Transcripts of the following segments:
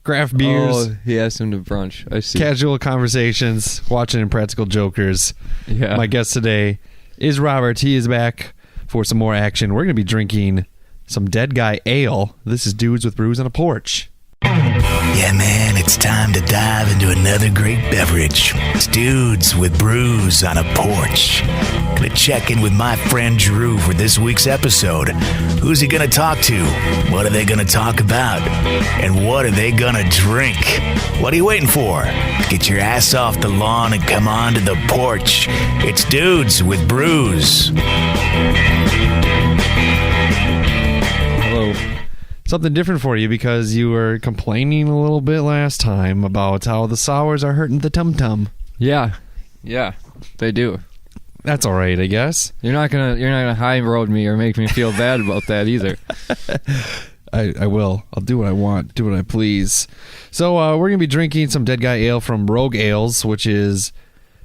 craft beers. Oh, he asked him to brunch. I see. Casual conversations, watching Impractical Jokers. Yeah. My guest today is Robert. He is back for some more action. We're going to be drinking some Dead Guy Ale. This is Dudes with Brews on a Porch. Yeah, man, it's time to dive into another great beverage. It's Dudes with Brews on a Porch. Gonna check in with my friend Drew for this week's episode. Who's he gonna talk to? What are they gonna talk about? And what are they gonna drink? What are you waiting for? Get your ass off the lawn and come on to the porch. It's Dudes with Brews. Hello. Something different for you because you were complaining a little bit last time about how the sours are hurting the tum-tum. Yeah, they do. That's all right, I guess. You're not gonna high road me or make me feel bad about that either. I will. I'll do what I want, do what I please. So we're going to be drinking some Dead Guy Ale from Rouge Ales, which is,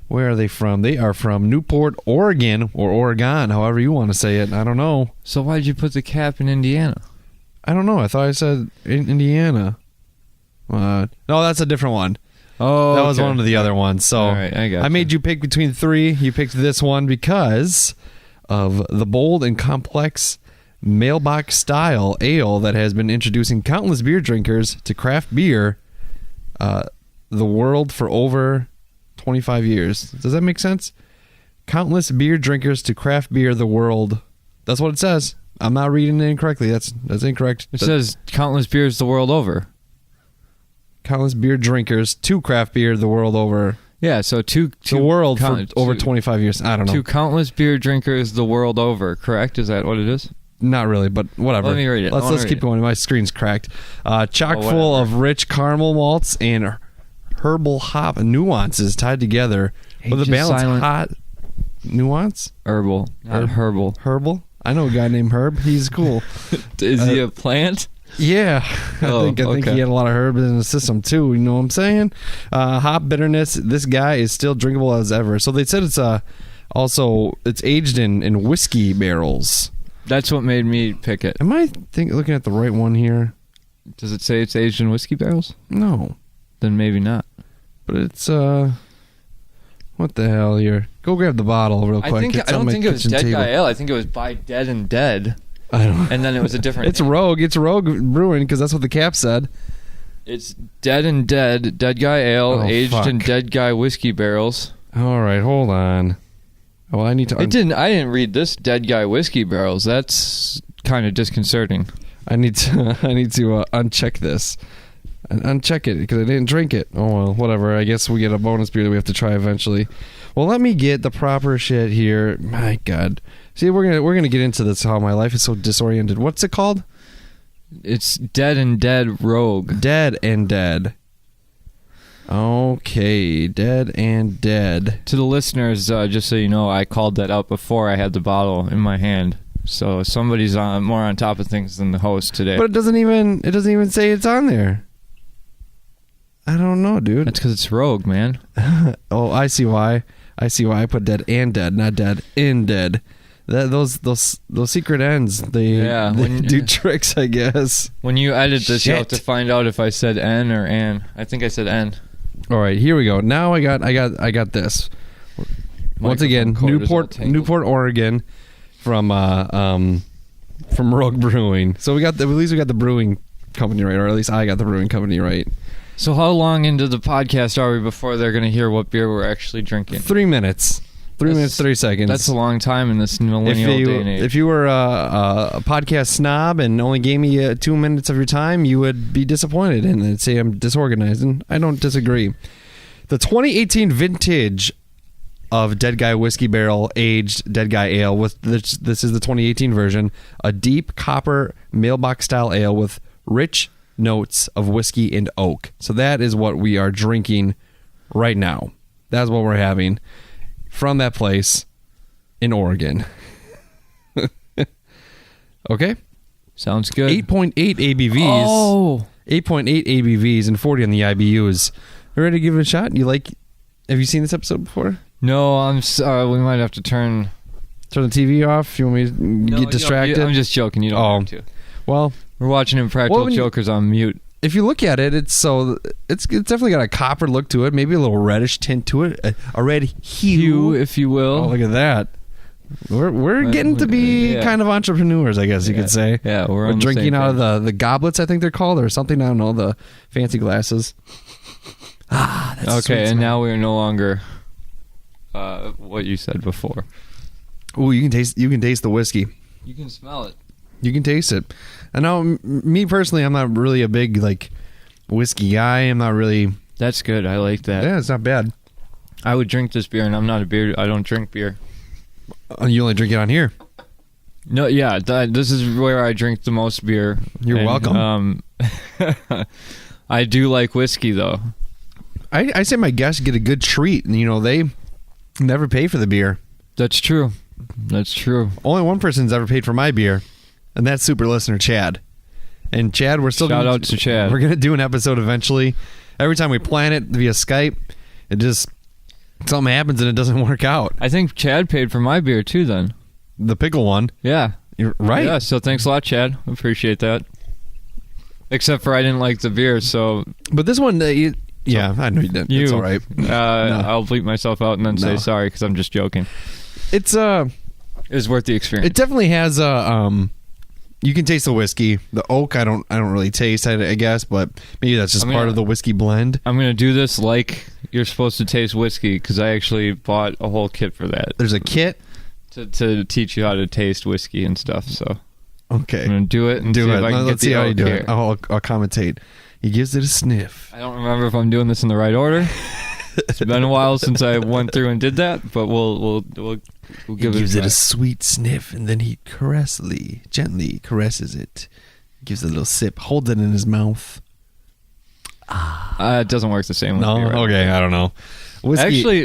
where are they from? They are from Newport, Oregon, or Oregon, however you want to say it. I don't know. So why'd you put the cap in Indiana? I don't know. I thought I said Indiana. No, that's a different one. Oh, that was one of the other ones. So all right, I got I made you pick between three. You picked this one because of the bold and complex mailbox style ale that has been introducing countless beer drinkers to craft beer, the world for over 25 years. Does that make sense? Countless beer drinkers to craft beer, the world. That's what it says. I'm not reading it incorrectly. That's incorrect. It says countless beers the world over. Countless beer drinkers to craft beer the world over. Yeah, so two the world for over 25 years. I don't know. To countless beer drinkers the world over, correct? Is that what it is? Not really, but whatever. Let me read it. Let's keep going. My screen's cracked. Chock full of rich caramel malts and herbal hop nuances tied together with a balanced hot nuance. Herbal, not herbal. Herbal? I know a guy named Herb. He's cool. Is he a plant? Yeah, I think he had a lot of herbs in his system too. You know what I'm saying? Hop bitterness. This guy is still drinkable as ever. So they said it's it's aged in whiskey barrels. That's what made me pick it. Am I looking at the right one here? Does it say it's aged in whiskey barrels? No. Then maybe not. But it's what the hell here? Go grab the bottle real quick. I don't think it was Dead Guy Ale. I think it was by Dead and Dead. I don't. And then it was a different. It's Rogue. It's Rogue Brewing because that's what the cap said. It's Dead and Dead Guy Ale, aged in Dead Guy whiskey barrels. All right, hold on. Well, I need to. I didn't read this Dead Guy whiskey barrels. That's kind of disconcerting. I need to uncheck this. And uncheck it because I didn't drink it. Oh well, whatever. I guess we get a bonus beer that we have to try eventually. Well, let me get the proper shit here. My God, see, we're gonna get into this. How my life is so disoriented. What's it called? It's Dead and Dead Rogue. Dead and Dead. Okay, Dead and Dead. To the listeners, just so you know, I called that out before I had the bottle in my hand. So somebody's more on top of things than the host today. But it doesn't even say it's on there. I don't know, dude. That's because it's Rogue, man. Oh, I see why. I put Dead and Dead, not Dead in Dead. Those secret ends, they do tricks, I guess. When you edit this, you have to find out if I said N or An. I think I said N. All right, here we go. Now I got this. Once again, Newport, Oregon, from Rogue Brewing. So at least we got the brewing company right, or at least I got the brewing company right. So how long into the podcast are we before they're going to hear what beer we're actually drinking? 3 minutes. 3 minutes, 30 seconds. That's a long time in this millennial day and age. If you were a podcast snob and only gave me 2 minutes of your time, you would be disappointed and say I'm disorganized, and I don't disagree. The 2018 vintage of Dead Guy Whiskey Barrel aged Dead Guy Ale, with this is the 2018 version, a deep copper mailbox style ale with rich notes of whiskey and oak. So that is what we are drinking right now. That's what we're having from that place in Oregon. Okay? Sounds good. 8.8 ABVs. Oh! 8.8 ABVs and 40 on the IBUs. You ready to give it a shot? Have you seen this episode before? No, we might have to turn the TV off. You want me to get distracted? I'm just joking. You don't have to. Well, we're watching Impractical Jokers on mute. if you look at it, it's definitely got a copper look to it, maybe a little reddish tint to it, a red hue, if you will. Oh, look at that. We're getting to be kind of entrepreneurs, I guess you could say. Yeah, we're drinking out of the goblets, I think they're called, or something. I don't know, the fancy glasses. That's okay. And now we're no longer what you said before. Ooh, you can taste the whiskey. You can smell it. You can taste it. I know, me personally, I'm not really a big whiskey guy. I'm not really. That's good. I like that. Yeah, it's not bad. I would drink this beer, and I'm not a beer. I don't drink beer. You only drink it on here. No, yeah. This is where I drink the most beer. You're welcome. I do like whiskey, though. I say my guests get a good treat, and they never pay for the beer. That's true. Only one person's ever paid for my beer, and that's super listener Chad. And Chad, we're still shout out to Chad. We're gonna do an episode eventually. Every time we plan it via Skype, it just something happens and it doesn't work out. I think Chad paid for my beer too. Then the pickle one. Yeah, you're right. Yeah. So thanks a lot, Chad. Appreciate that. Except for I didn't like the beer, so. But this one, yeah, I know you didn't. It's all right. No. I'll bleep myself out and then say sorry because I'm just joking. It's worth the experience. It definitely has you can taste the whiskey. The oak, I don't really taste, I guess, but maybe that's just part of the whiskey blend. I'm gonna do this like you're supposed to taste whiskey because I actually bought a whole kit for that. There's a kit to teach you how to taste whiskey and stuff. So okay, I'm gonna do it and see if I can Let's see how you do it. I'll commentate. He gives it a sniff. I don't remember if I'm doing this in the right order. It's been a while since I went through and did that, but we'll give it. He gives it a sweet sniff, and then he gently caresses it. Gives it a little sip, holds it in his mouth. It doesn't work the same. No, right? Okay, I don't know. Whiskey, actually,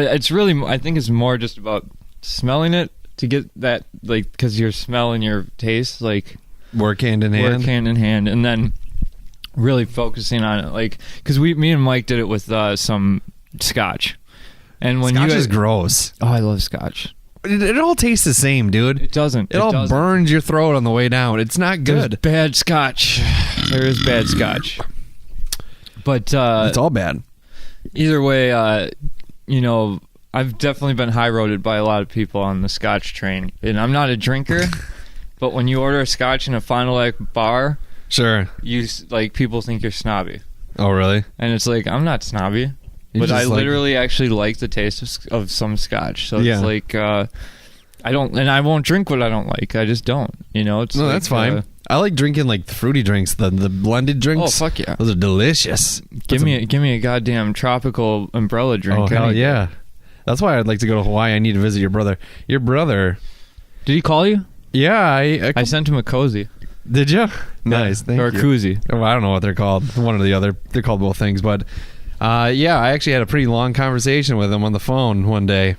it's really. I think it's more just about smelling it to get that, because your smell and your taste work hand in hand, and then really focusing on it, because me and Mike did it with some scotch, and when scotch is gross. Oh, I love scotch. It all tastes the same, dude. It doesn't. It all burns your throat on the way down. It's not good. There's bad scotch. There is bad scotch, but it's all bad. Either way, I've definitely been high-roaded by a lot of people on the scotch train, and I'm not a drinker, but when you order a scotch in a Fond du Lac bar. Sure. People think you're snobby. Oh, really? And it's I'm not snobby, but I literally actually like the taste of some scotch. So it's I don't, and I won't drink what I don't like. I just don't. It's no, that's fine. I like drinking fruity drinks, the blended drinks. Oh, fuck yeah. Those are delicious. Give me a goddamn tropical umbrella drink. Oh, hell yeah. That's why I'd like to go to Hawaii. I need to visit your brother. Your brother. Did he call you? Yeah. I sent him a cozy. Did you? Nice, thank you. Or a koozie. Oh, I don't know what they're called. One or the other. They're called both things. But, I actually had a pretty long conversation with him on the phone one day.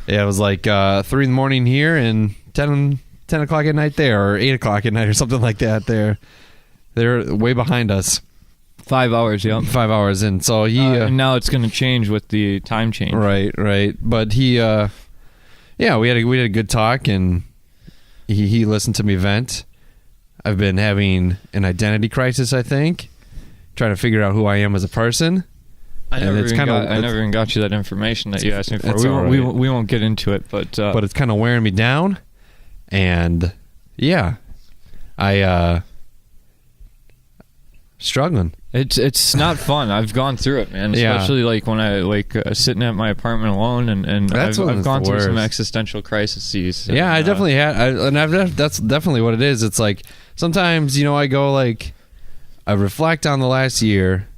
Yeah, it was 3 in the morning here and 10 o'clock at night there, or 8 o'clock at night or something like that there. They're way behind us. 5 hours, yeah. 5 hours in. So he... and now it's going to change with the time change. Right. But he... we had a good talk, and he listened to me vent. I've been having an identity crisis, I think, trying to figure out who I am as a person. I never even got you that information that you asked me for. We won't get into it, but it's kind of wearing me down, and I struggling. It's not fun. I've gone through it, man. Especially when I sitting at my apartment alone, and I've gone through some existential crises. Yeah, I definitely had, that's definitely what it is. It's sometimes I go I reflect on the last year.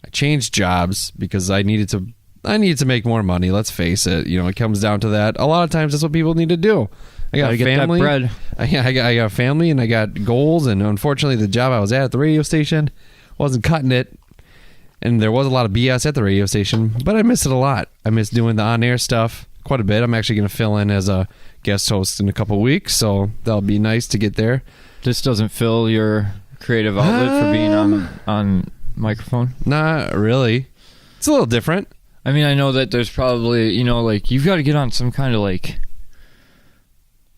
I changed jobs because I needed to make more money. Let's face it. It comes down to that. A lot of times, that's what people need to do. I got a family. Get that bread. I got a family, and I got goals. And unfortunately, the job I was at the radio station wasn't cutting it, and there was a lot of BS at the radio station. But I miss it a lot. I miss doing the on-air stuff quite a bit. I'm actually going to fill in as a guest host in a couple weeks, so that'll be nice to get there. This doesn't fill your creative outlet for being on microphone? Not really. It's a little different. I mean, I know that there's probably, you've got to get on some kind of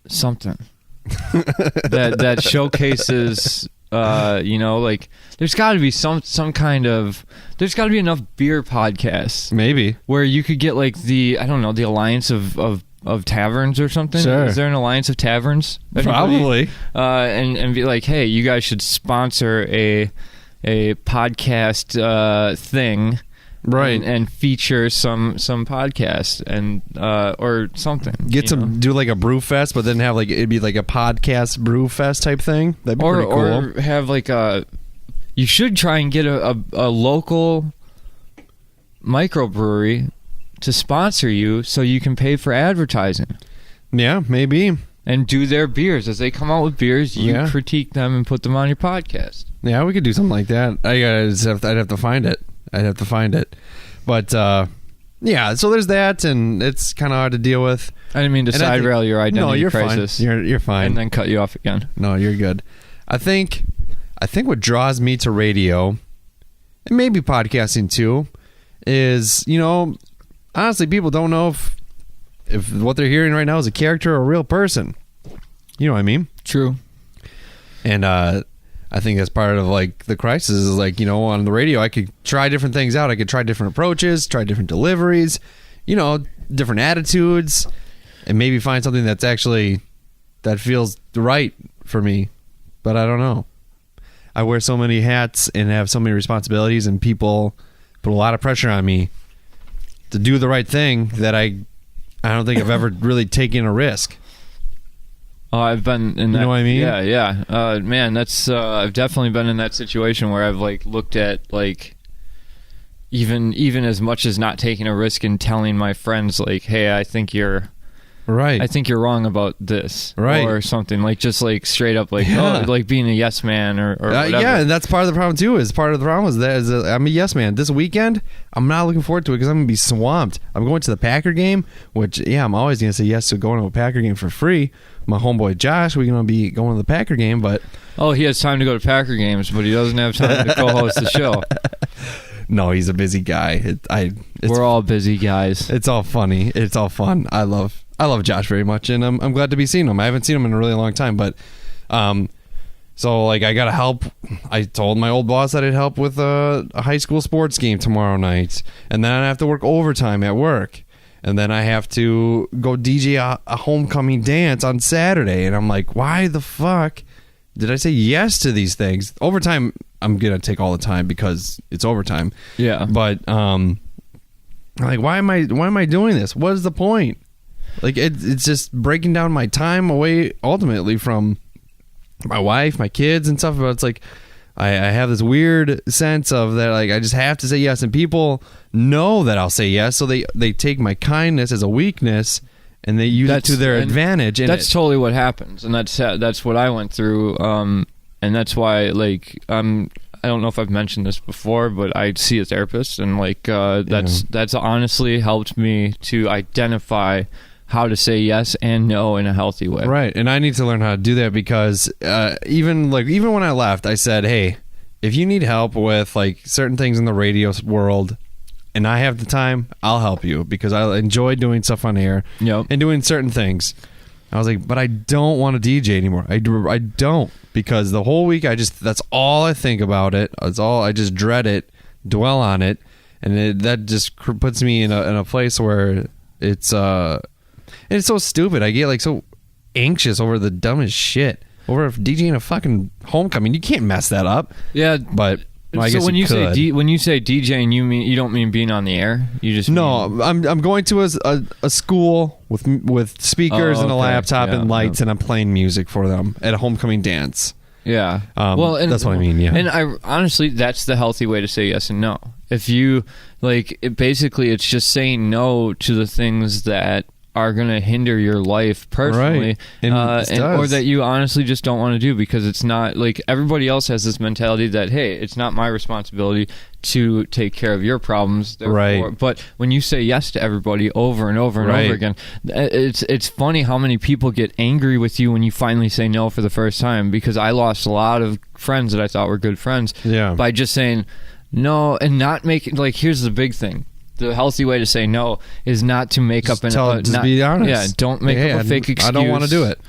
something that showcases Like there's got to be some kind of, there's got to be enough beer podcasts Maybe. where you could get like the Alliance of taverns or something. Sure. Is there an Alliance of taverns? Probably. And be like, hey, you guys should sponsor a podcast thing. Right. And feature some podcast and or something. Do like a brew fest, but then have like it'd be like a podcast brew fest type thing. That'd be pretty cool. Or have like you should try and get a local microbrewery to sponsor you so you can pay for advertising. Yeah, maybe. And do their beers as they come out with beers. You critique them and put them on your podcast. Yeah, we could do something like that. I'd have to find it. But yeah, so there's that, and it's kind of hard to deal with. I didn't mean to side rail your identity crisis. Fine. You're fine. And then cut you off again. No, you're good. I think what draws me to radio, and maybe podcasting too, is, honestly, people don't know if what they're hearing right now is a character or a real person. You know what I mean? True. And I think that's part of like the crisis is like, on the radio, I could try different things out. I could try different approaches, try different deliveries, different attitudes, and maybe find something that's actually, that feels right for me. But I don't know. I wear so many hats and have so many responsibilities, and people put a lot of pressure on me to do the right thing that I don't think I've ever really taken a risk. Oh, I've been in that. You know what I mean? Yeah. Man, that's I've definitely been in that situation where I've like looked at like even as much as not taking a risk and telling my friends like, hey, I think you're wrong about this, right, or something, like just like straight up like like being a yes man or whatever. Yeah, and that's part of the problem too. I'm a yes man. This weekend, I'm not looking forward to it because I'm gonna be swamped. I'm going to the Packer game, which I'm always gonna say yes to going to a Packer game for free. My homeboy Josh, we're gonna be going to the Packer game, but he has time to go to Packer games, but he doesn't have time to co-host the show. No, he's a busy guy. We're all busy guys. It's all funny. It's all fun. I love Josh very much, and I'm glad to be seeing him. I haven't seen him in a really long time, but so like I gotta help. I told my old boss that I'd help with a high school sports game tomorrow night, and then I have to work overtime at work, and then I have to go DJ a homecoming dance on Saturday, and I'm like, why the fuck did I say yes to these things? Overtime, I'm gonna take all the time because it's overtime. Yeah, but like, why am I doing this? What is the point? Like it's just breaking down my time away ultimately from my wife, my kids, and stuff. But it's like I have this weird sense of that, like I just have to say yes, and people know that I'll say yes, so they take my kindness as a weakness and they use it to their advantage. That's totally what happens, and that's what I went through, and that's why like I don't know if I've mentioned this before, but I see a therapist, and like that's honestly helped me to identify how to say yes and no in a healthy way. Right, and I need to learn how to do that because even when I left, I said, hey, if you need help with like certain things in the radio world, and I have the time, I'll help you because I enjoy doing stuff on air and doing certain things. I was like, but I don't want to DJ anymore. I don't, because the whole week that's all I think about it. It's all I just dread it, dwell on it, and that just puts me in a place where it's so stupid. I get like so anxious over the dumbest shit. Over DJing a fucking homecoming, you can't mess that up. Yeah, but well, I so guess when you could. say when you say DJing, you don't mean being on the air. You just no. I'm going to a school with speakers and a laptop and lights, and I'm playing music for them at a homecoming dance. Yeah. Well, and that's what I mean. Yeah. And I honestly, that's the healthy way to say yes and no. If you like, basically, it's just saying no to the things that are going to hinder your life personally, right. or that you honestly just don't want to do, because it's not like everybody else has this mentality that, hey, it's not my responsibility to take care of your problems, right? But when you say yes to everybody over and over and over again, it's funny how many people get angry with you when you finally say no for the first time, because I lost a lot of friends that I thought were good friends by just saying no and not making, like, here's the big thing. The healthy way to say no is not to make just up an... be honest. Yeah, don't make up a fake excuse. I don't want to do it.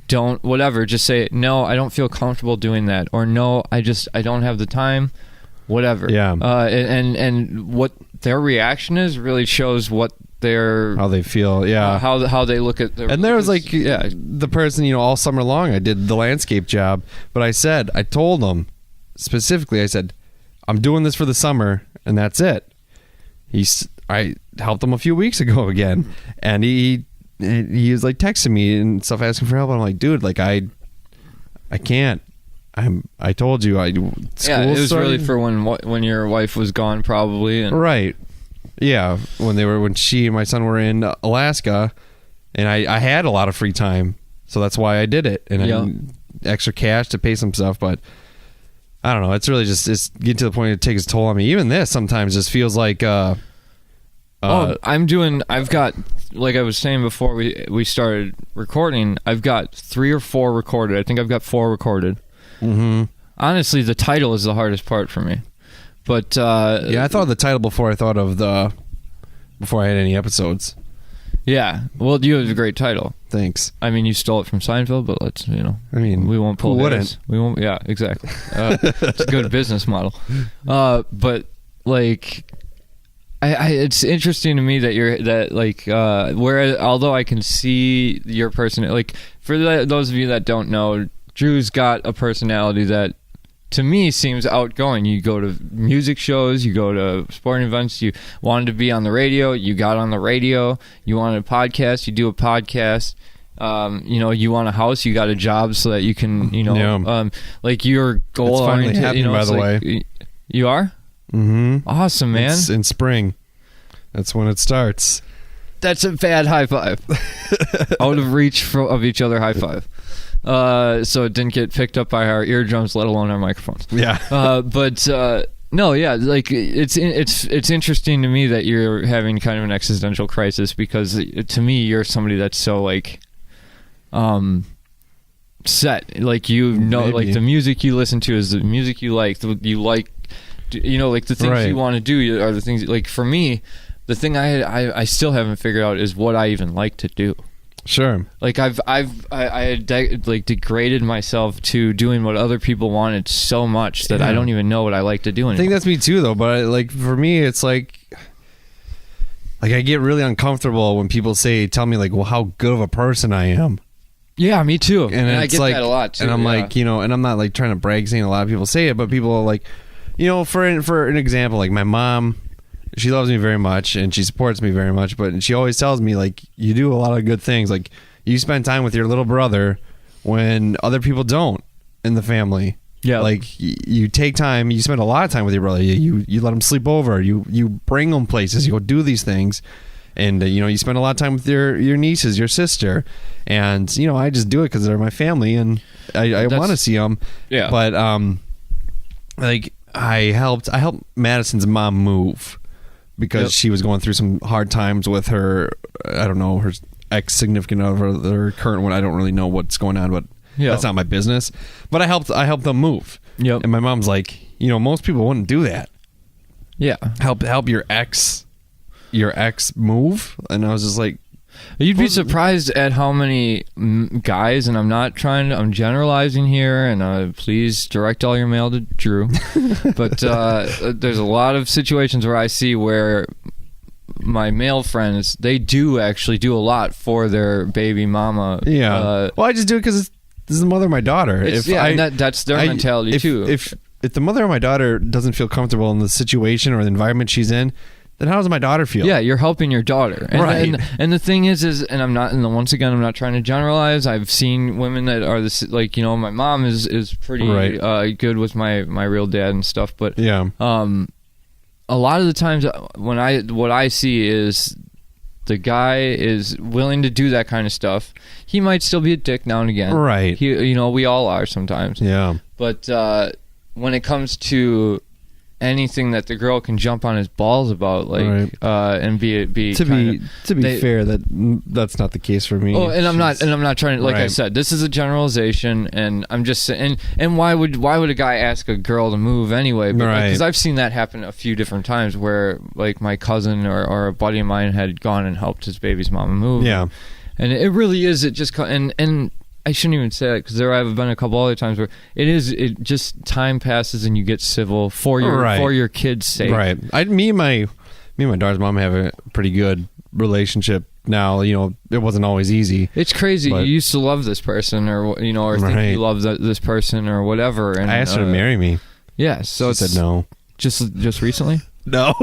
don't, whatever, just say, no, I don't feel comfortable doing that, or no, I don't have the time, whatever. Yeah. And what their reaction is really shows what how they feel. Yeah. How they look at their, and there was the person, all summer long I did the landscape job, but I told them specifically, I said, I'm doing this for the summer and that's it. I helped him a few weeks ago again, and he was like texting me and stuff, asking for help. And I'm like, dude, like I can't. I told you it was really for when your wife was gone, probably. And right. Yeah, when she and my son were in Alaska, and I had a lot of free time, so that's why I did it, and I had extra cash to pay some stuff. But I don't know, it's really it's getting to the point it takes a toll on me. Even this sometimes just feels like I've got, like I was saying before we started recording, I've got 3 or 4 recorded. I think I've got 4 recorded. Mm-hmm. Honestly, the title is the hardest part for me. But I thought of the title before I had any episodes. Yeah, well, you have a great title. Thanks. I mean, you stole it from Seinfeld, but let's, I mean, we won't pull who hairs. We won't. Yeah, exactly. It's a good business model. But like, it's interesting to me that where, although I can see your person, like for those of you that don't know, Drew's got a personality that, to me, seems outgoing. You go to music shows, you go to sporting events, you wanted to be on the radio, you got on the radio, you wanted a podcast, you do a podcast, you want a house, you got a job so that you can, like your goal. It's finally happening, by the way. You are? Mm-hmm. Awesome, man. It's in spring. That's when it starts. That's a bad high five. Out of reach of each other high five. So it didn't get picked up by our eardrums, let alone our microphones. Yeah. No, yeah, like it's interesting to me that you're having kind of an existential crisis, because to me you're somebody that's so like set, like Maybe. like the music you listen to is the music you like, like the things right. you want to do are the things, like for me, the thing I still haven't figured out is what I even like to do. Sure. Like I had degraded myself to doing what other people wanted so much that I don't even know what I like to do anymore. I think that's me too, though. But for me, it's like I get really uncomfortable when people tell me like, well, how good of a person I am. Yeah, me too. And it's I get that a lot too. And I'm like, and I'm not like trying to brag, saying a lot of people say it, but people are like, for an example, like my mom. She loves me very much and she supports me very much, but she always tells me, like, you do a lot of good things. Like, you spend time with your little brother when other people don't in the family. Yeah. Like, you take time, you spend a lot of time with your brother. You let him sleep over. You bring him places. You go do these things. And, you spend a lot of time with your nieces, your sister. And, I just do it because they're my family and I want to see them. Yeah. But, I helped Madison's mom move. Because she was going through some hard times with her, I don't know, her ex-significant other, her current one. I don't really know what's going on, but that's not my business. But I helped them move. Yep. And my mom's like, most people wouldn't do that. Yeah. Help your ex move. And I was just like, you'd be surprised at how many guys, and I'm generalizing here, and please direct all your mail to Drew, but there's a lot of situations where I see where my male friends, they do actually do a lot for their baby mama. Yeah. Well, I just do it because this is the mother of my daughter. That's their mentality too. If the mother of my daughter doesn't feel comfortable in the situation or the environment she's in, then how does my daughter feel? Yeah, you're helping your daughter. And, right. And the thing is, and once again, I'm not trying to generalize. I've seen women that are my mom is pretty right. Good with my real dad and stuff. But yeah, a lot of the times what I see is the guy is willing to do that kind of stuff. He might still be a dick now and again. Right. We all are sometimes. Yeah. But when it comes to anything that the girl can jump on his balls about, like, right. And be to be fair, that's not the case for me. Oh, and I'm not trying to, like, right. I said, this is a generalization, and I'm just saying, and why would a guy ask a girl to move anyway? Because I've seen that happen a few different times where, like, my cousin or a buddy of mine had gone and helped his baby's mama move. Yeah, and it really is. It just and I shouldn't even say that, because there have been a couple other times where it just time passes and you get civil for your kids' sake. Right. Me and my daughter's mom have a pretty good relationship now. It wasn't always easy. It's crazy. You used to love this person, or think you love this person or whatever. And I asked her to marry me. Yeah. So she said no. Just recently. No.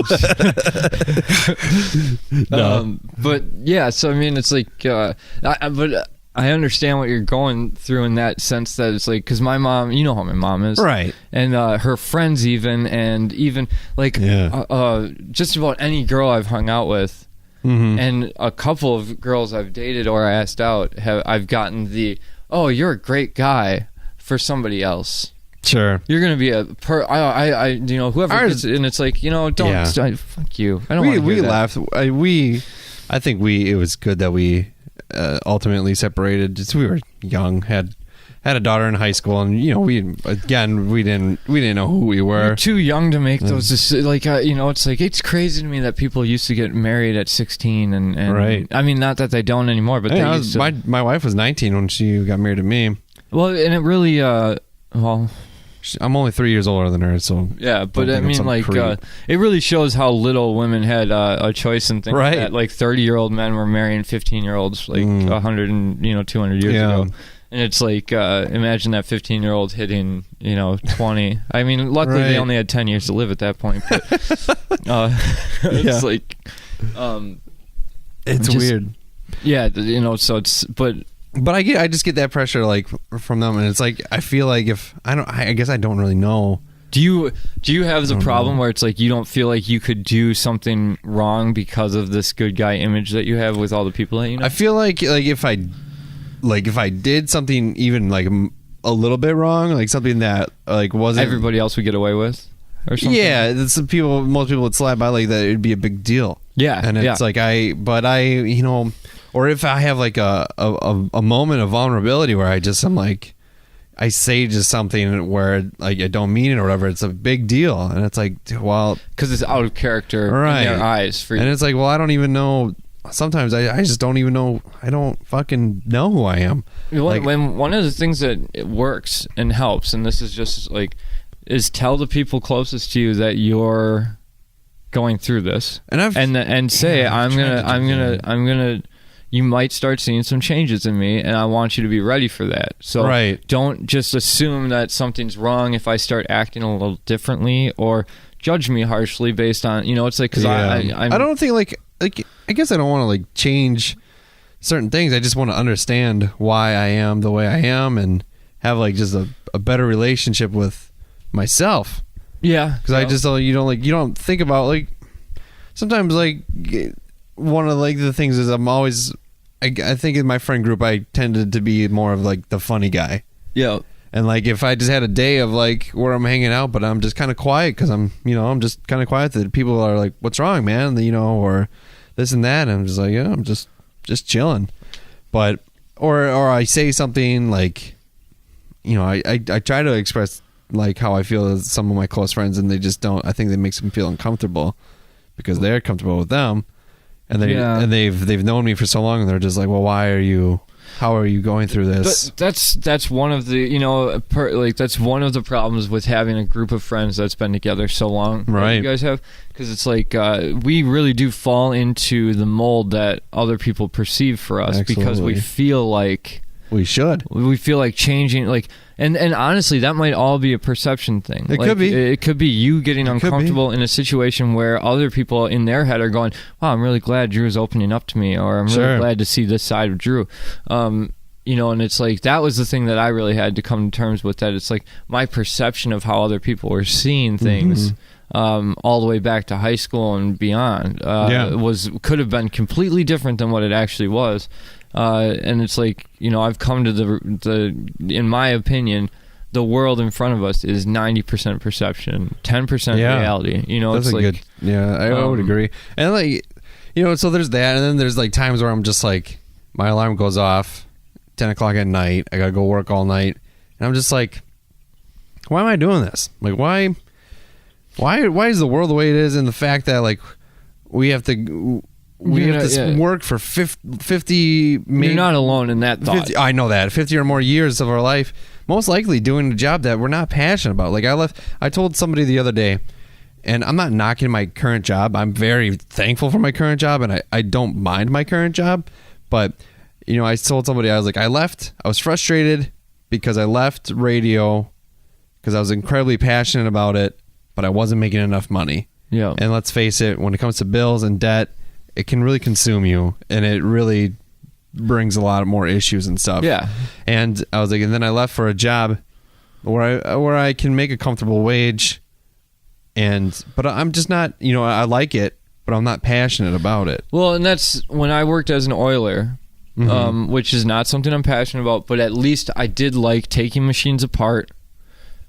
No. But yeah, so I mean, it's like, but I understand what you're going through in that sense, that it's like, because my mom, you know how my mom is, right? And her friends even like just about any girl I've hung out with, and a couple of girls I've dated or asked out, I've gotten oh, you're a great guy for somebody else. Sure, you're gonna be whoever gets it, and it's like, don't fuck you. I don't. We laughed. I think it was good that we ultimately separated. Just, we were young, had a daughter in high school, and we didn't know who we were. You're too young to make those. It's like, it's crazy to me that people used to get married at 16, and right. I mean, not that they don't anymore, but they used to. My wife was 19 when she got married to me. Well, and it really I'm only 3 years older than her, so yeah. But I mean, like, it really shows how little women had a choice in things. Right. That, like, 30-year-old men were marrying 15-year-olds, like 100 and 200 years ago. And it's like, imagine that 15-year-old hitting, 20. I mean, luckily they only had 10 years to live at that point. But it's like, it's weird. Yeah, so it's But I just get that pressure, like, from them, and it's like, I feel like I guess I don't really know. Do you have the problem where it's like you don't feel like you could do something wrong because of this good guy image that you have with all the people that you know? I feel like if I did something even like a little bit wrong, like something that like wasn't everybody else would get away with, or something. Yeah, most people would slap by like that. It'd be a big deal. Yeah, and it's like or if I have like a moment of vulnerability where I'm like, I say just something where like I don't mean it or whatever, it's a big deal, and it's like, well, because it's out of character in their eyes for you. And it's like, well, I don't even know. Sometimes I just don't even know. I don't fucking know who I am. When one of the things that it works and helps, and this is just like, is tell the people closest to you that you're going through this, and say, I'm gonna. You might start seeing some changes in me, and I want you to be ready for that. So don't just assume that something's wrong if I start acting a little differently, or judge me harshly based on, it's like, because I don't think like I guess I don't want to like change certain things. I just want to understand why I am the way I am and have like just a better relationship with myself. Yeah, because I just you don't think about like sometimes like one of like the things is I'm always. I think in my friend group I tended to be more of like the funny guy. Yeah. And like if I just had a day of like where I'm hanging out, but I'm just kind of quiet because I'm just kind of quiet, that people are like, "What's wrong, man?" Or this and that. And I'm just like, yeah, I'm just chilling. But or I say something like, I try to express like how I feel as some of my close friends, and they just don't. I think that makes them feel uncomfortable because they're comfortable with them. And they've known me for so long, and they're just like, well, how are you going through this? That's one of the that's one of the problems with having a group of friends that's been together so long. Right, you guys have, because it's like we really do fall into the mold that other people perceive for us. Absolutely. Because we feel like we feel like changing, like, and honestly, that might all be a perception thing. It could be you getting uncomfortable in a situation where other people in their head are going, wow, I'm really glad Drew's opening up to me, or I'm really glad to see this side of Drew. And it's like, that was the thing that I really had to come to terms with, that it's like my perception of how other people were seeing things all the way back to high school and beyond could have been completely different than what it actually was. And it's like, I've come to the in my opinion, the world in front of us is 90% perception, 10% reality. That's it's good. Yeah, I would agree. And like, so there's that, and then there's like times where I'm just like, my alarm goes off 10 o'clock at night. I gotta go work all night, and I'm just like, why am I doing this? Like, why is the world the way it is? And the fact that like we have to we have to work for 50 You're not alone in that thought. 50, I know that. 50 or more years of our life, most likely doing a job that we're not passionate about. Like I told somebody the other day, and I'm not knocking my current job. I'm very thankful for my current job, and I don't mind my current job. But, I told somebody, I was like, I was frustrated because I left radio because I was incredibly passionate about it, but I wasn't making enough money. Yeah. And let's face it, when it comes to bills and debt, it can really consume you, and it really brings a lot more issues and stuff. Yeah. And I was like, and then I left for a job where I can make a comfortable wage, but I'm just not, I like it, but I'm not passionate about it. Well, and that's when I worked as an oiler, which is not something I'm passionate about, but at least I did like taking machines apart.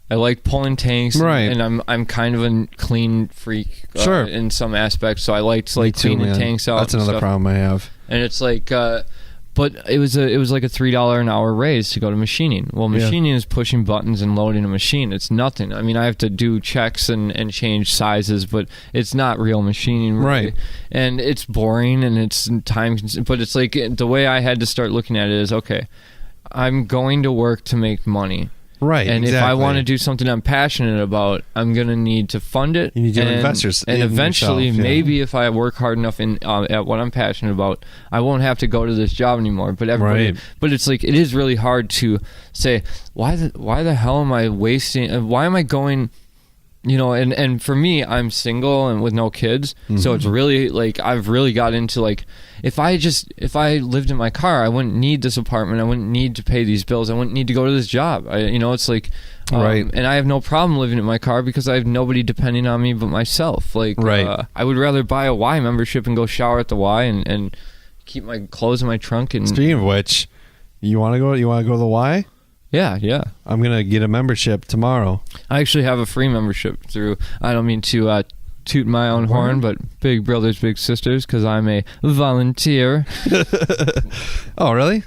I like pulling tanks, right? And I'm kind of a clean freak, sure, in some aspects. So I liked cleaning tanks out. That's another problem I have. And it's like, but it was like a $3 an hour raise to go to machining. Well, machining is pushing buttons and loading a machine. It's nothing. I mean, I have to do checks and change sizes, but it's not real machining, really. Right? And it's boring and it's time. But it's like the way I had to start looking at it is, okay, I'm going to work to make money. Right, and exactly. if I want to do something I'm passionate about, I'm going to need to fund it. You need to invest and eventually, maybe if I work hard enough at what I'm passionate about, I won't have to go to this job anymore. But but it's like it is really hard to say why the hell am I wasting? Why am I going? And for me, I'm single and with no kids, so it's really like I've really got into like if I lived in my car, I wouldn't need this apartment, I wouldn't need to pay these bills, I wouldn't need to go to this job. It's like right. And I have no problem living in my car because I have nobody depending on me but myself. Like right. I would rather buy a Y membership and go shower at the Y and keep my clothes in my trunk. And speaking of which, you want to go to the Y? Yeah. I'm going to get a membership tomorrow. I actually have a free membership through, I don't mean to toot my own horn, but Big Brothers Big Sisters, because I'm a volunteer. Oh, really?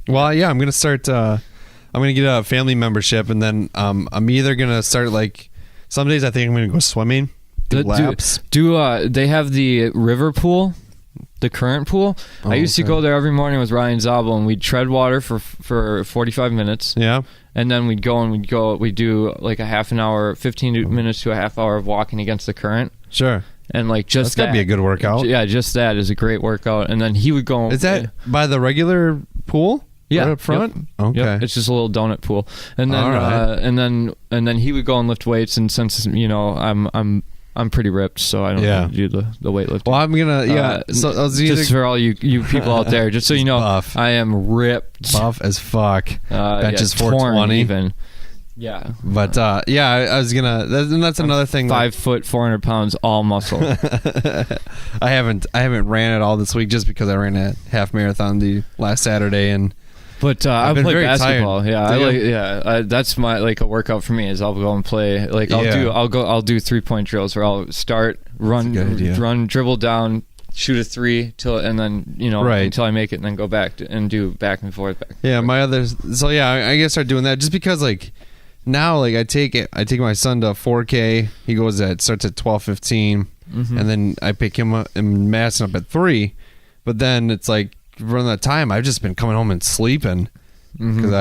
Well, yeah, I'm going to start, I'm going to get a family membership, and then I'm either going to start, like, some days I think I'm going to go swimming, do laps. They have the river pool? The current pool. I used to go there every morning with Ryan Zabel, and we'd tread water for 45 minutes. Yeah. And then we'd do like a half an hour, 15 minutes to a half hour of walking against the current. Sure. And like just that's gotta be a good workout. Yeah, just that is a great workout. And then he would go. Is that by the regular pool? Yeah, right up front. Yep. Okay. Yep. It's just a little donut pool. And then and then he would go and lift weights. And since I'm pretty ripped, so I don't have to do the weightlifting. Well, I'm gonna so just for all you people out there, just so you know, buff. I am ripped, buff as fuck. Benches 420 even. Yeah, but I was gonna. That's another thing. 5 foot, 400 pounds, all muscle. I haven't ran it all this week just because I ran a half marathon the last Saturday But I play basketball. Tired. Yeah, that's my like a workout for me. Is I'll go and play. Like I'll do 3-point drills where I'll start run, dribble down, shoot a three and then until I make it, and then go back and do back and forth. Yeah, my others. So I guess start doing that just because like now like I take my son to 4K. He starts at 12:15, and then I pick him up and mass up at 3. But then it's like, around that time, I've just been coming home and sleeping because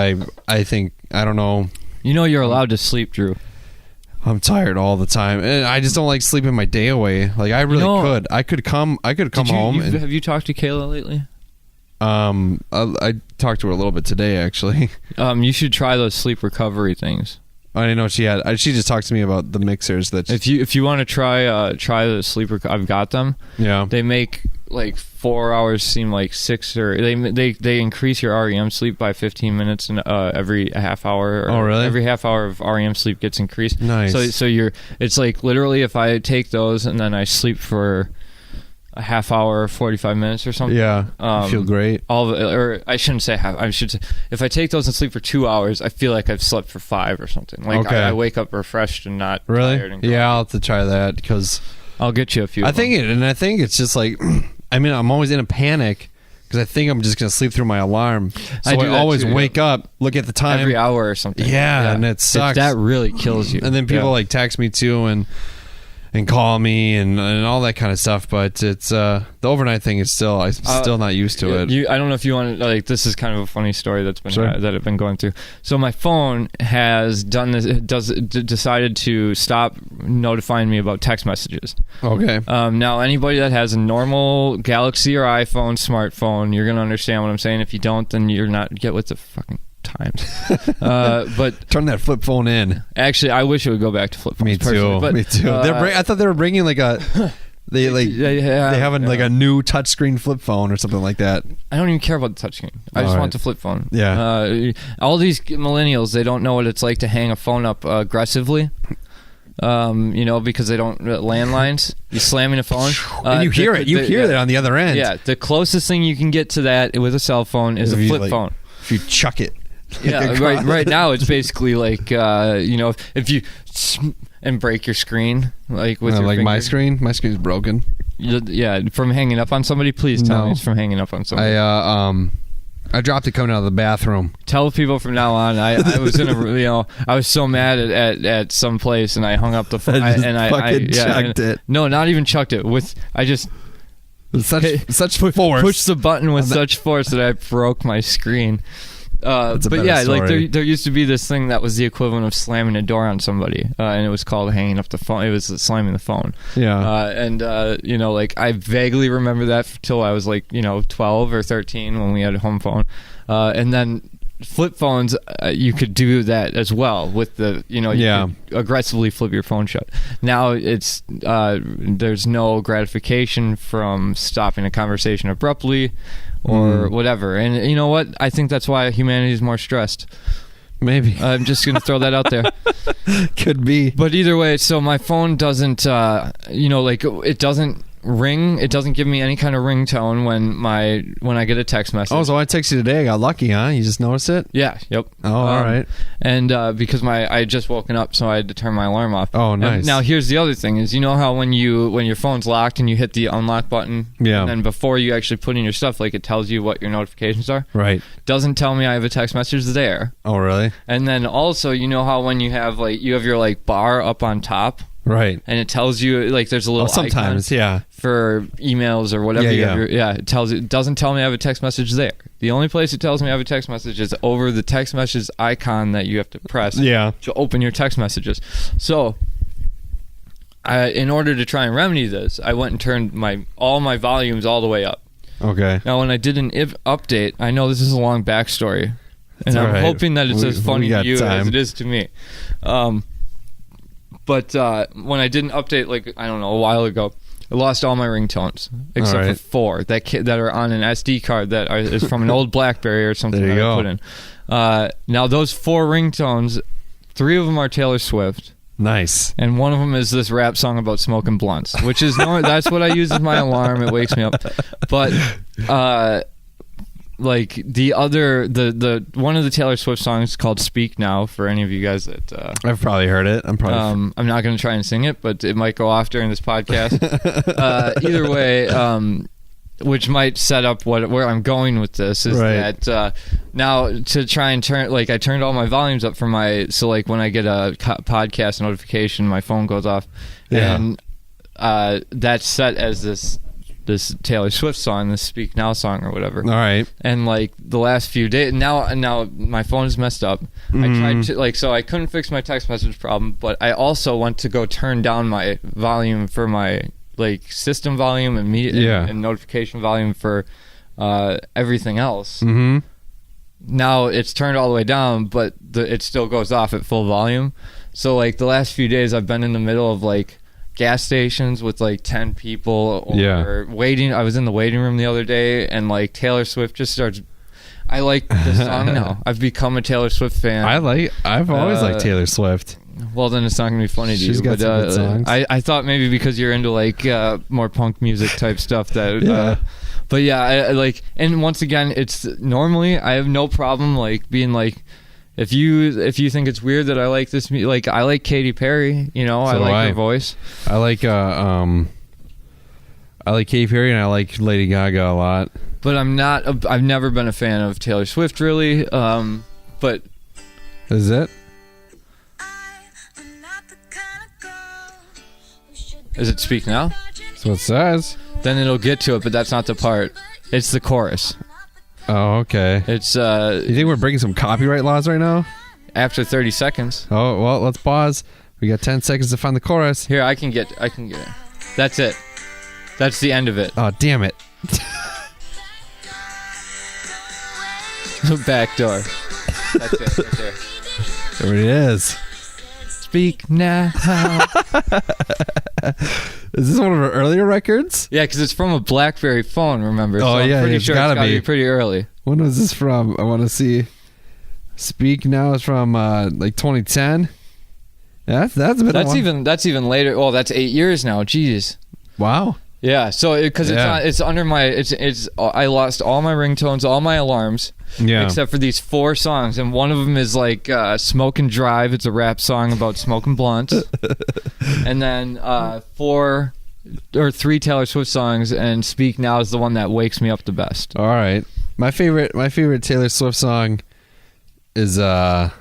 I think I don't know. You're allowed to sleep, Drew. I'm tired all the time, and I just don't like sleeping my day away. Like I really could. I could come home. Have you talked to Kayla lately? I talked to her a little bit today, actually. You should try those sleep recovery things. I didn't know what she had. She just talked to me about the mixers. If you want to try the sleep I've got them. Yeah. They make like 4 hours seem like 6, or they increase your REM sleep by 15 minutes and every half hour. Oh, really? Every half hour of REM sleep gets increased. Nice. So it's like literally if I take those and then I sleep for a half hour, 45 minutes or something. Yeah, I feel great. Or I shouldn't say half. I should say if I take those and sleep for 2 hours, I feel like I've slept for 5 or something. Like I wake up refreshed and not tired. And yeah, I'll have to try that because I'll get you a few. I think it's just like, I mean, I'm always in a panic because I think I'm just gonna sleep through my alarm. So I always wake up, look at the time every hour or something. Yeah, and it sucks. That really kills you. And then people like text me too, and and call me and all that kind of stuff. But it's the overnight thing is I'm still not used to it. I don't know if you want to, like, this is kind of a funny story that's been that I've been going through. So my phone has done this. Decided to stop notifying me about text messages. Okay. Now anybody that has a normal Galaxy or iPhone smartphone, you're gonna understand what I'm saying. If you don't, then you're not get with the fucking times. But turn that flip phone in. Actually, I wish it would go back to flip phones. Me too. But, me too. I thought they were bringing like a. They have like a new touchscreen flip phone or something like that. I don't even care about the touchscreen. I just want the flip phone. Yeah. All these millennials, they don't know what it's like to hang a phone up aggressively. Because they don't landlines. You're slamming a phone, and you hear it. You hear that on the other end. Yeah. The closest thing you can get to that with a cell phone is a flip phone. If you chuck it. Yeah. Right now, it's basically like if you and break your screen with your like finger. my screen. My screen's broken. Yeah, from hanging up on somebody. Please tell me it's from hanging up on somebody. I dropped it coming out of the bathroom. Tell people from now on. I was in I was so mad at some place, and I hung up the phone. I chucked it. No, not even chucked it. Such force. Pushed the button with such force that I broke my screen. But yeah, story. Like there used to be this thing that was the equivalent of slamming a door on somebody, and it was called hanging up the phone. It was slamming the phone. Yeah. I vaguely remember that till I was 12 or 13 when we had a home phone, and then flip phones, you could do that as well with the you could aggressively flip your phone shut. Now it's there's no gratification from stopping a conversation abruptly or whatever, and you know what, I think that's why humanity is more stressed. Maybe. I'm just gonna throw that out there. Could be. But either way, so my phone doesn't it doesn't ring. It doesn't give me any kind of ringtone when I get a text message. Oh, so I texted you today. I got lucky, huh? You just noticed it? Yeah. Yep. Oh, all right. And because I had just woken up, so I had to turn my alarm off. Oh, nice. And now here's the other thing: is how when your phone's locked and you hit the unlock button, and then before you actually put in your stuff, it tells you what your notifications are. Right. Doesn't tell me I have a text message there. Oh, really? And then also, how when you have your bar up on top. Right. And it tells you there's a little sometimes, icon for emails or whatever. It doesn't tell me I have a text message there. The only place it tells me I have a text message is over the text message icon that you have to press to open your text messages. So in order to try and remedy this, I went and turned all my volumes all the way up. Okay. Now when I did an update, I know this is a long backstory, and I'm hoping that it's as funny to you as it is to me. But when I did an update, a while ago, I lost all my ringtones except for 4 that are on an SD card that is from an old BlackBerry or something that I put in. Now those 4 ringtones, 3 of them are Taylor Swift. Nice. And one of them is this rap song about smoking blunts, which is that's what I use as my alarm. It wakes me up. But the other the one of the Taylor Swift songs is called "Speak Now" for any of you guys that I've probably heard it. I'm not going to try and sing it, but it might go off during this podcast. Either way, which might set up where I'm going with this is that now to try and turn I turned all my volumes up for when I get a podcast notification, my phone goes off, and that's set as this Taylor Swift song, this Speak Now song or whatever. All right. And the last few days, now my phone is messed up. I tried to so I couldn't fix my text message problem, but I also went to go turn down my volume for my system volume and and notification volume for everything else. Mm-hmm. Now it's turned all the way down, but it still goes off at full volume. So the last few days I've been in the middle of gas stations with 10 people or waiting. I was in the waiting room the other day, and Taylor Swift just starts. I like the song now. I've become a Taylor Swift fan. I've always liked Taylor Swift. Well, then it's not gonna be funny to you. She's got some good songs. I thought maybe because you're into more punk music type stuff that. But yeah, I and once again, it's normally I have no problem being If you think it's weird that I like this, I like Katy Perry, I like her voice. I like Katy Perry and I like Lady Gaga a lot. But I've never been a fan of Taylor Swift really. But is it? Is it Speak Now? That's what it says. Then it'll get to it, but that's not the part. It's the chorus. Oh, okay. It's You think we're breaking some copyright laws right now? after 30 seconds. Oh, well, let's pause. We got 10 seconds to find the chorus. Here, I can get it. That's it. That's the end of it. Oh, damn it. Back door. That's it right there. There it is. Speak now. Is this one of our earlier records? Yeah, because it's from a BlackBerry phone, remember? Oh, I'm yeah, pretty it's sure gotta it's gotta be. be pretty early. When was this from? I want to see. Speak Now is from like 2010. Yeah, that's been a while. That's even later. Oh, that's 8 years now. Jeez. Wow. Yeah. So because it's under my I lost all my ringtones, all my alarms, except for these 4 songs, and one of them is like "Smoke and Drive." It's a rap song about smoking blunts, and then 4 or 3 Taylor Swift songs, and "Speak Now" is the one that wakes me up the best. All right. My favorite Taylor Swift song is it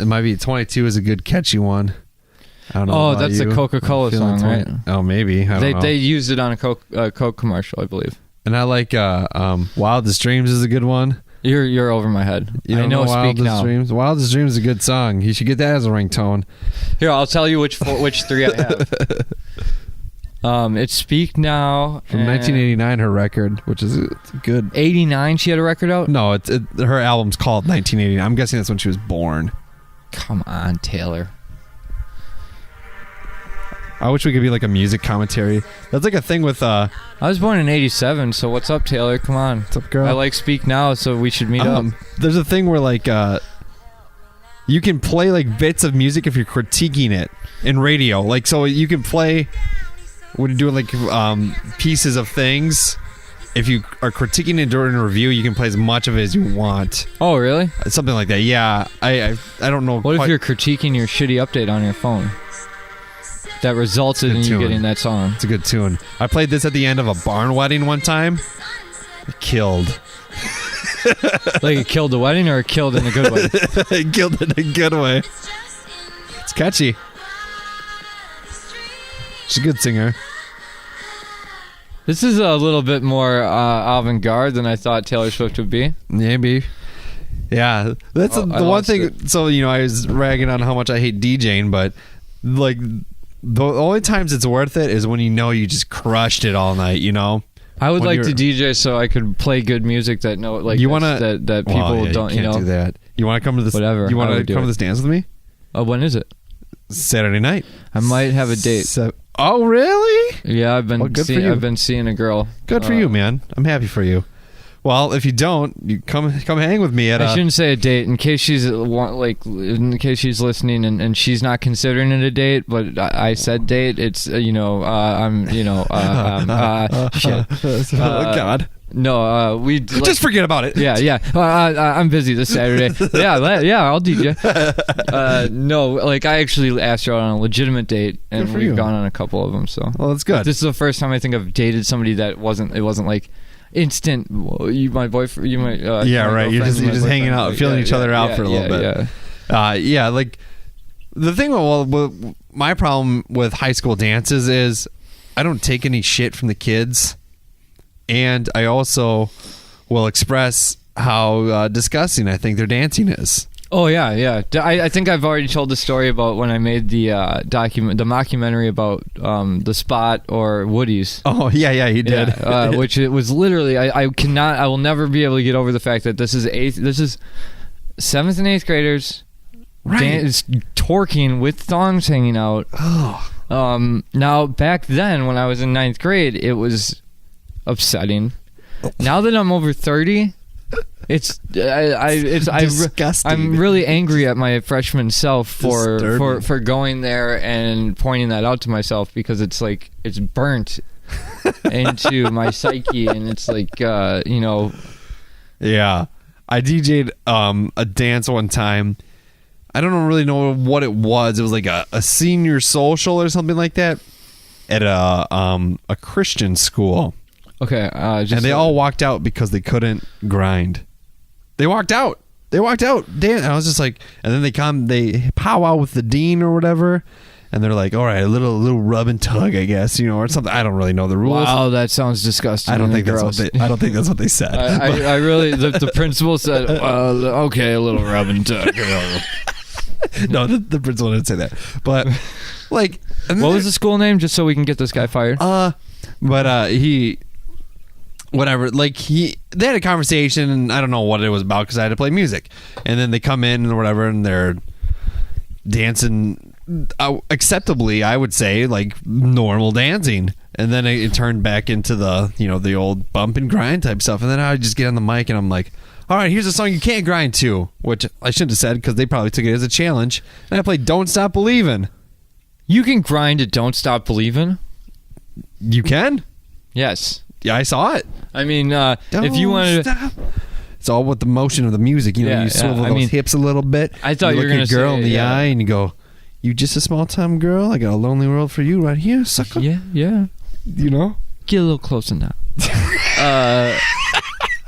might be 22 is a good catchy one. I don't know. Oh, that's the Coca-Cola song, right? Oh, maybe. I don't know. They used it on a Coke commercial, I believe. And I like Wildest Dreams is a good one. You're over my head. You I don't know Speak Wildest Now. Dreams. Wildest Dreams is a good song. You should get that as a ringtone. Here, I'll tell you which 3 I have. It's Speak Now From 1989, her record, which is it's good. 89. She had a record out. No, her album's called 1989. I'm guessing that's when she was born. Come on, Taylor. I wish we could be like a music commentary. That's like a thing with I was born in 87, so what's up, Taylor? Come on. What's up, girl? I like Speak Now, so we should meet up. There's a thing where like you can play like bits of music if you're critiquing it in radio. Like so you can play when you're doing like pieces of things. If you are critiquing it during a review, you can play as much of it as you want. Oh, really? Something like that. Yeah. I don't know. What if you're critiquing your shitty update on your phone that resulted in you getting that song? It's a good tune. I played this at the end of a barn wedding one time. It killed. Like it killed the wedding, or it killed in a good way? It killed it in a good way. It's catchy. She's a good singer. This is a little bit more avant-garde than I thought Taylor Swift would be. Maybe. Yeah. That's the one thing. It. So, I was ragging on how much I hate DJing, but like the only times it's worth it is when you just crushed it all night, I would like to DJ so I could play good music that that people don't, you can't do that. You want to come to this? Whatever. You want to come to this dance with me? When is it? Saturday night. I might have a date. Oh, really? Yeah, I've been seeing a girl. Good for you, man. I'm happy for you. Well, if you don't, you come hang with me at. I shouldn't say a date in case she's listening and she's not considering it a date. But I said date. It's shit. Oh God. No, we just forget about it. Yeah. I'm busy this Saturday. yeah, I'll DJ. No, like I actually asked her out on a legitimate date, and we've gone on a couple of them. So, well, that's good. This is the first time I think I've dated somebody that wasn't like instant. My boyfriend. You might. Right. You're just hanging out, feeling each other out for a little bit. Yeah. Like the thing. Well, my problem with high school dances is I don't take any shit from the kids. And I also will express how disgusting I think their dancing is. Oh yeah. I think I've already told the story about when I made the mockumentary about the Spot or Woody's. Oh yeah, you did. Yeah, which it was literally I will never be able to get over the fact that this is 7th and 8th graders, right? Torquing with thongs hanging out. Oh. Now back then when I was in 9th grade, it was upsetting. Now that I'm over 30, it's disgusting. I'm really angry at my freshman self for going there and pointing that out to myself, because it's like it's burnt into my psyche, and it's like Yeah, I DJ'd a dance one time. I don't really know what it was. It was like a senior social or something like that at a Christian school. Okay, and they all walked out because they couldn't grind. They walked out. Dan, and I was just like, and then they powwow with the dean or whatever, and they're like, all right, a little rub and tug, I guess, or something. I don't really know the rules. Wow, that sounds disgusting. I don't think that's what they said. I really, the principal said, okay, a little rub and tug. No, the principal didn't say that. But like, what was the school name? Just so we can get this guy fired. He. Whatever, like they had a conversation, and I don't know what it was about because I had to play music, and then they come in or whatever, and they're dancing acceptably, I would say, like normal dancing, and then it turned back into the the old bump and grind type stuff, and then I would just get on the mic and I'm like, all right, here's a song you can't grind to, which I shouldn't have said because they probably took it as a challenge, and I played Don't Stop Believin'. You can grind to Don't Stop Believin'? You can? Yes. Yeah, I saw it. I mean, if you wanted to... It's all with the motion of the music. You swivel those hips a little bit. I thought you were going to say... You look a girl in the eye and you go, you just a small-time girl? I got a lonely world for you right here, sucker. Yeah. Get a little closer now.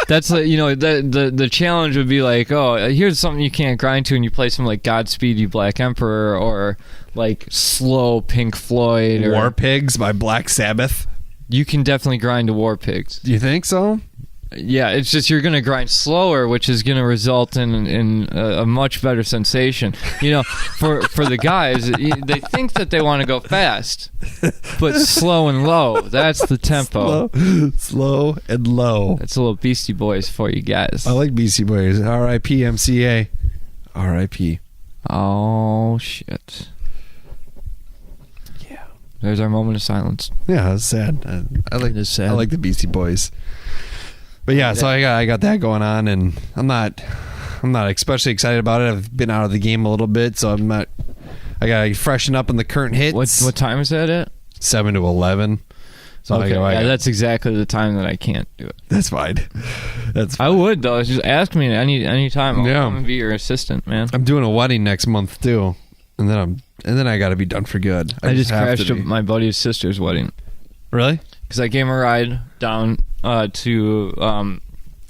That's like, the challenge would be like, oh, here's something you can't grind to, and you play some like Godspeed You Black Emperor or like slow Pink Floyd. Or War Pigs by Black Sabbath. You can definitely grind to War Pigs. Do you think so? Yeah, it's just you're going to grind slower, which is going to result in a much better sensation. For the guys, they think that they want to go fast, but slow and low. That's the tempo. Slow and low. That's a little Beastie Boys for you guys. I like Beastie Boys. R.I.P. MCA. R.I.P. Oh, shit. There's our moment of silence. Yeah, it's sad. I like the Beastie Boys. But yeah, so I got that going on, and I'm not especially excited about it. I've been out of the game a little bit, so I'm not. I gotta freshen up on the current hits. What time is that at? 7 to 11. So okay, that's exactly the time that I can't do it. That's fine. I would though. Just ask me any time. I'll come and be your assistant, man. I'm doing a wedding next month too, and then I got to be done for good. I just crashed my buddy's sister's wedding. Really? Because I gave him a ride down to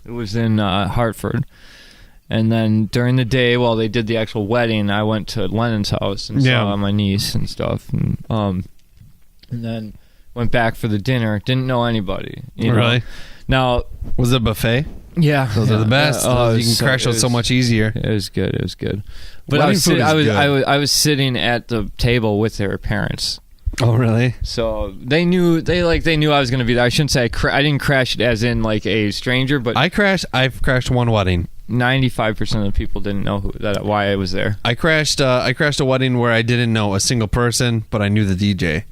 it was in Hartford, and then during the day while they did the actual wedding, I went to Lennon's house and saw my niece and stuff, and then went back for the dinner. Didn't know anybody. Really? Now, was it a buffet? Yeah, those are the best. You can crash out so much easier. It was good. But I was sitting at the table with their parents. Oh, really? So they knew I was going to be there. I shouldn't say I didn't crash it as in like a stranger, but I've crashed one wedding. 95% of the people didn't know why I was there. I crashed a wedding where I didn't know a single person, but I knew the DJ.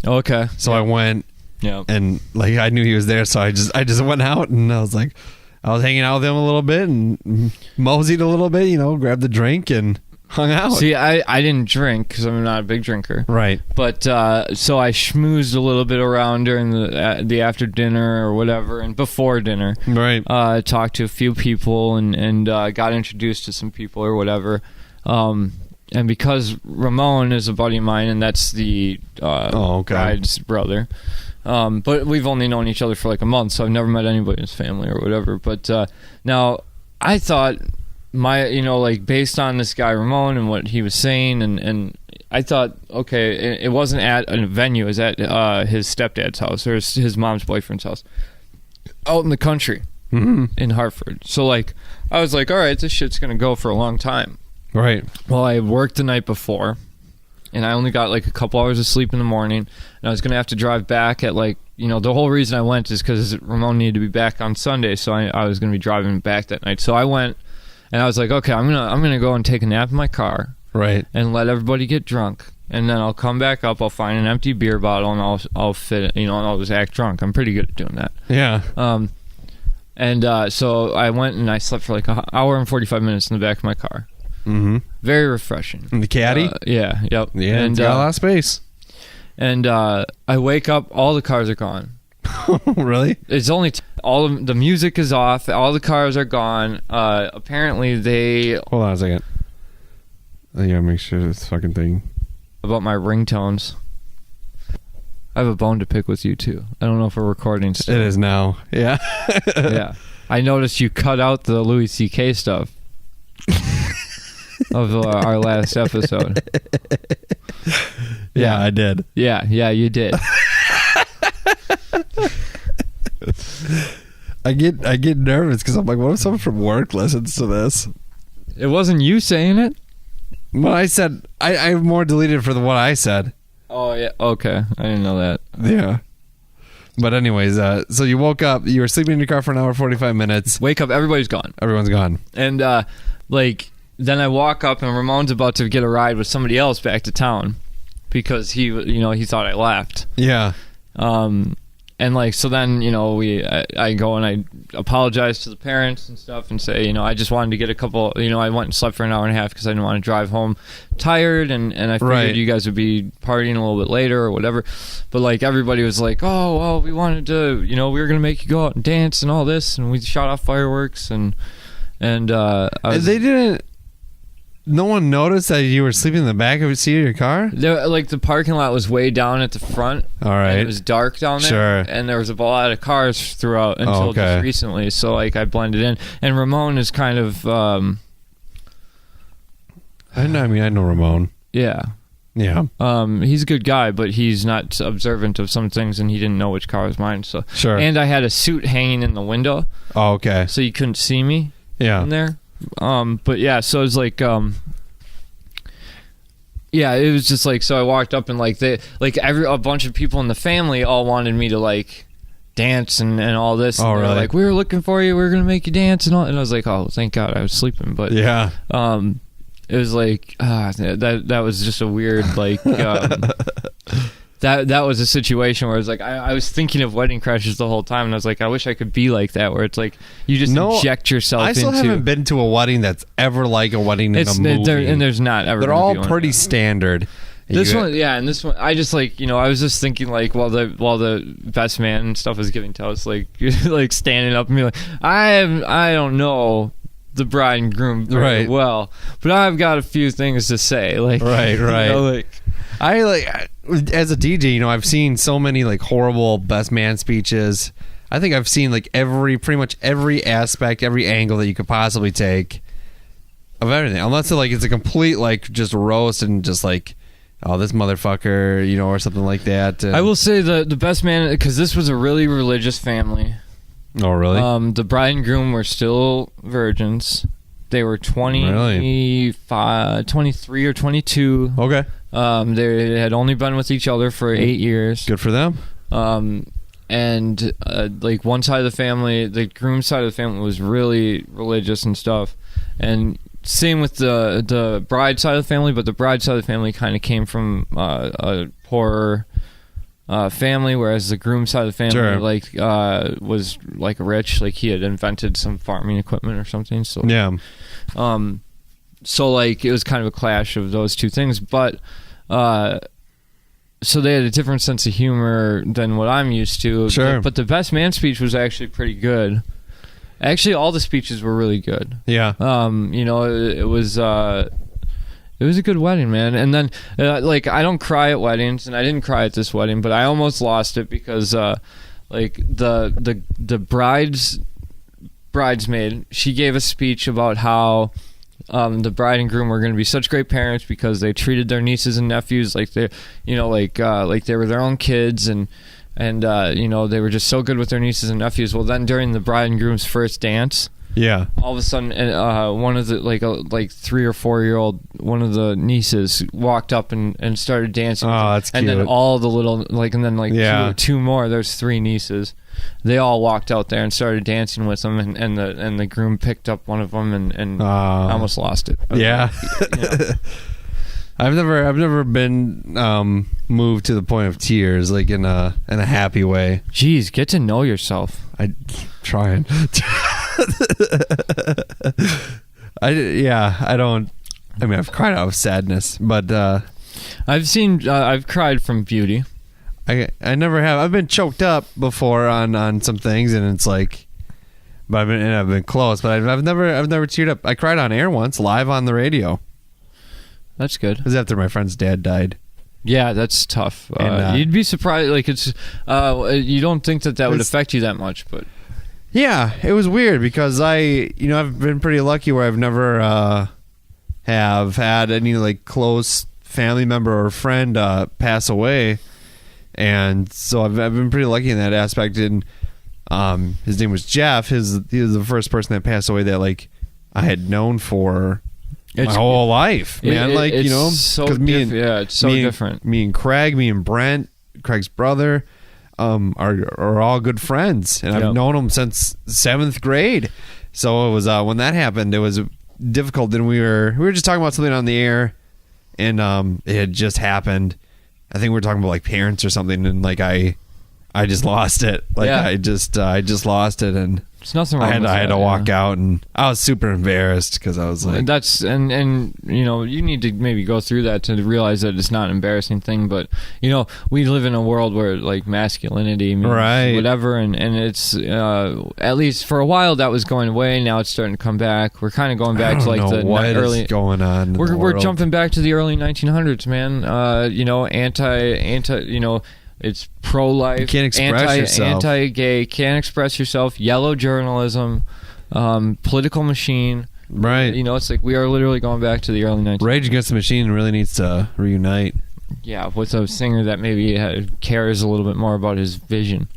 Okay. So I went. Yeah. And like I knew he was there, so I just went out, and I was like, I was hanging out with him a little bit and moseyed a little bit, grabbed the drink and hung out. See, I didn't drink because I'm not a big drinker. Right. But so I schmoozed a little bit around during the after dinner or whatever, and before dinner. Right. Talked to a few people and got introduced to some people or whatever. And because Ramon is a buddy of mine, and that's the bride's brother. But we've only known each other for like a month, so I've never met anybody in his family or whatever. But now I thought based on this guy Ramon and what he was saying, and I thought, okay, it wasn't at a venue, it was at his stepdad's house or his mom's boyfriend's house out in the country in Hartford. So like I was like, all right, this shit's gonna go for a long time. Right. Well, I worked the night before, and I only got like a couple hours of sleep in the morning, and I was going to have to drive back at the whole reason I went is because Ramon needed to be back on Sunday, so I was going to be driving back that night. So I went, and I was like, okay, I'm gonna go and take a nap in my car, right, and let everybody get drunk, and then I'll come back up, I'll find an empty beer bottle, and I'll fit it, and I'll just act drunk. I'm pretty good at doing that. Yeah. So I went and I slept for like an hour and 45 minutes in the back of my car. Mm-hmm. Very refreshing. In the caddy? Yeah, yep. Yeah, and it's got a lot of space. And I wake up, all the cars are gone. Really? It's only the music is off, all the cars are gone. Apparently they... Hold on a second. I gotta make sure this fucking thing... About my ringtones. I have a bone to pick with you, too. I don't know if we're recording still. It is now. Yeah. Yeah. I noticed you cut out the Louis C.K. stuff. Of our last episode. Yeah, I did. Yeah, you did. I get nervous because I'm like, what if someone from work listens to this? It wasn't you saying it? Well, I said I have more deleted for what I said. Oh yeah. Okay, I didn't know that. Yeah. But anyways, so you woke up. You were sleeping in your car for an hour, 45 minutes. Wake up, everybody's gone. Everyone's gone. And then I walk up, and Ramon's about to get a ride with somebody else back to town because he thought I left. Yeah. And so then I go and I apologize to the parents and stuff and say I just wanted to get a couple. I went and slept for an hour and a half because I didn't want to drive home tired, and I figured you guys would be partying a little bit later or whatever. But everybody was like, oh well, we wanted to, we were gonna make you go out and dance and all this, and we shot off fireworks and they didn't. No one noticed that you were sleeping in the back of the seat of your car? The parking lot was way down at the front. All right. And it was dark down there. Sure. And there was a lot of cars throughout until just recently. So, I blended in. And Ramon is kind of... I know Ramon. Yeah. Yeah. He's a good guy, but he's not observant of some things, and he didn't know which car was mine. So. Sure. And I had a suit hanging in the window. Oh, okay. So you couldn't see me in there. But yeah, so it was yeah, it was just so I walked up and a bunch of people in the family all wanted me to dance and all this. Oh, and really? We were looking for you. We were gonna make you dance and all. And I was like, oh, thank God, I was sleeping. But yeah, it was that was just a weird That was a situation where it was I was thinking of Wedding Crashers the whole time, and I was like, I wish I could be like that, where it's you just inject yourself into... I still haven't been to a wedding that's ever like a wedding in a movie. And there's not ever... They're all pretty standard. This one, I just I was just thinking while the best man and stuff was giving toast, standing up and be I don't know the bride and groom very well, but I've got a few things to say. Right. As a DJ, I've seen so many horrible best man speeches. I think I've seen pretty much every aspect, every angle that you could possibly take of everything. Unless it's a complete just roast and just oh, this motherfucker, or something like that. And, I will say the best man, because this was a really religious family. Oh, really? The bride and groom were still virgins. They were 23 or 22. Okay. They had only been with each other for 8 years. Good for them. And one side of the family, the groom side of the family was really religious and stuff. And same with the bride side of the family, but the bride side of the family kind of came from a poorer family, whereas the groom side of the family was rich, he had invented some farming equipment or something. So yeah. So it was kind of a clash of those two things, but so they had a different sense of humor than what I'm used to. Sure. But the best man speech was actually pretty good. Actually, all the speeches were really good. Yeah. It was a good wedding, man. And then I don't cry at weddings, and I didn't cry at this wedding, but I almost lost it because the bridesmaid, she gave a speech about how the bride and groom were going to be such great parents because they treated their nieces and nephews like they were their own kids, and they were just so good with their nieces and nephews. Well, then during the bride and groom's first dance, yeah, all of a sudden, one of the 3 or 4 year old, one of the nieces walked up and started dancing. Oh, that's cute. And then all the little two more. There's 3 nieces. They all walked out there and started dancing with them, and the groom picked up one of them and I almost lost it. Yeah. I've never been moved to the point of tears in a happy way. Jeez, get to know yourself. I'm trying. I've cried out of sadness, but I've cried from beauty. I never have. I've been choked up before on some things, and it's but I've been close, but I've never teared up. I cried on air once, live on the radio. That's good. It was after my friend's dad died. Yeah, that's tough. You'd be surprised. It's you don't think that would affect you that much, but yeah, it was weird because I've been pretty lucky where I've never have had any close family member or friend pass away, and so I've been pretty lucky in that aspect. And his name was Jeff. He was the first person that passed away that like I had known for my whole life, man. It's so different. Me and Craig, me and Brent, Craig's brother, are all good friends, and I've known them since 7th grade. So it was when that happened, it was difficult. And we were just talking about something on the air, and it had just happened. I think we were talking about like parents or something, and like I just lost it. Like I just lost it, and there's nothing wrong. I had to walk out, and I was super embarrassed because I was like, that's and you need to maybe go through that to realize that it's not an embarrassing thing. But we live in a world where like masculinity means whatever, and it's at least for a while that was going away. Now it's starting to come back. We're kind of going back to like the early going on. We're jumping back to the early 1900s, man. It's pro-life, you can't express yourself. Anti-gay, can't express yourself, yellow journalism, political machine. Right. It's like we are literally going back to the early 1900s. Rage Against the Machine really needs to reunite. Yeah, with a singer that maybe cares a little bit more about his vision.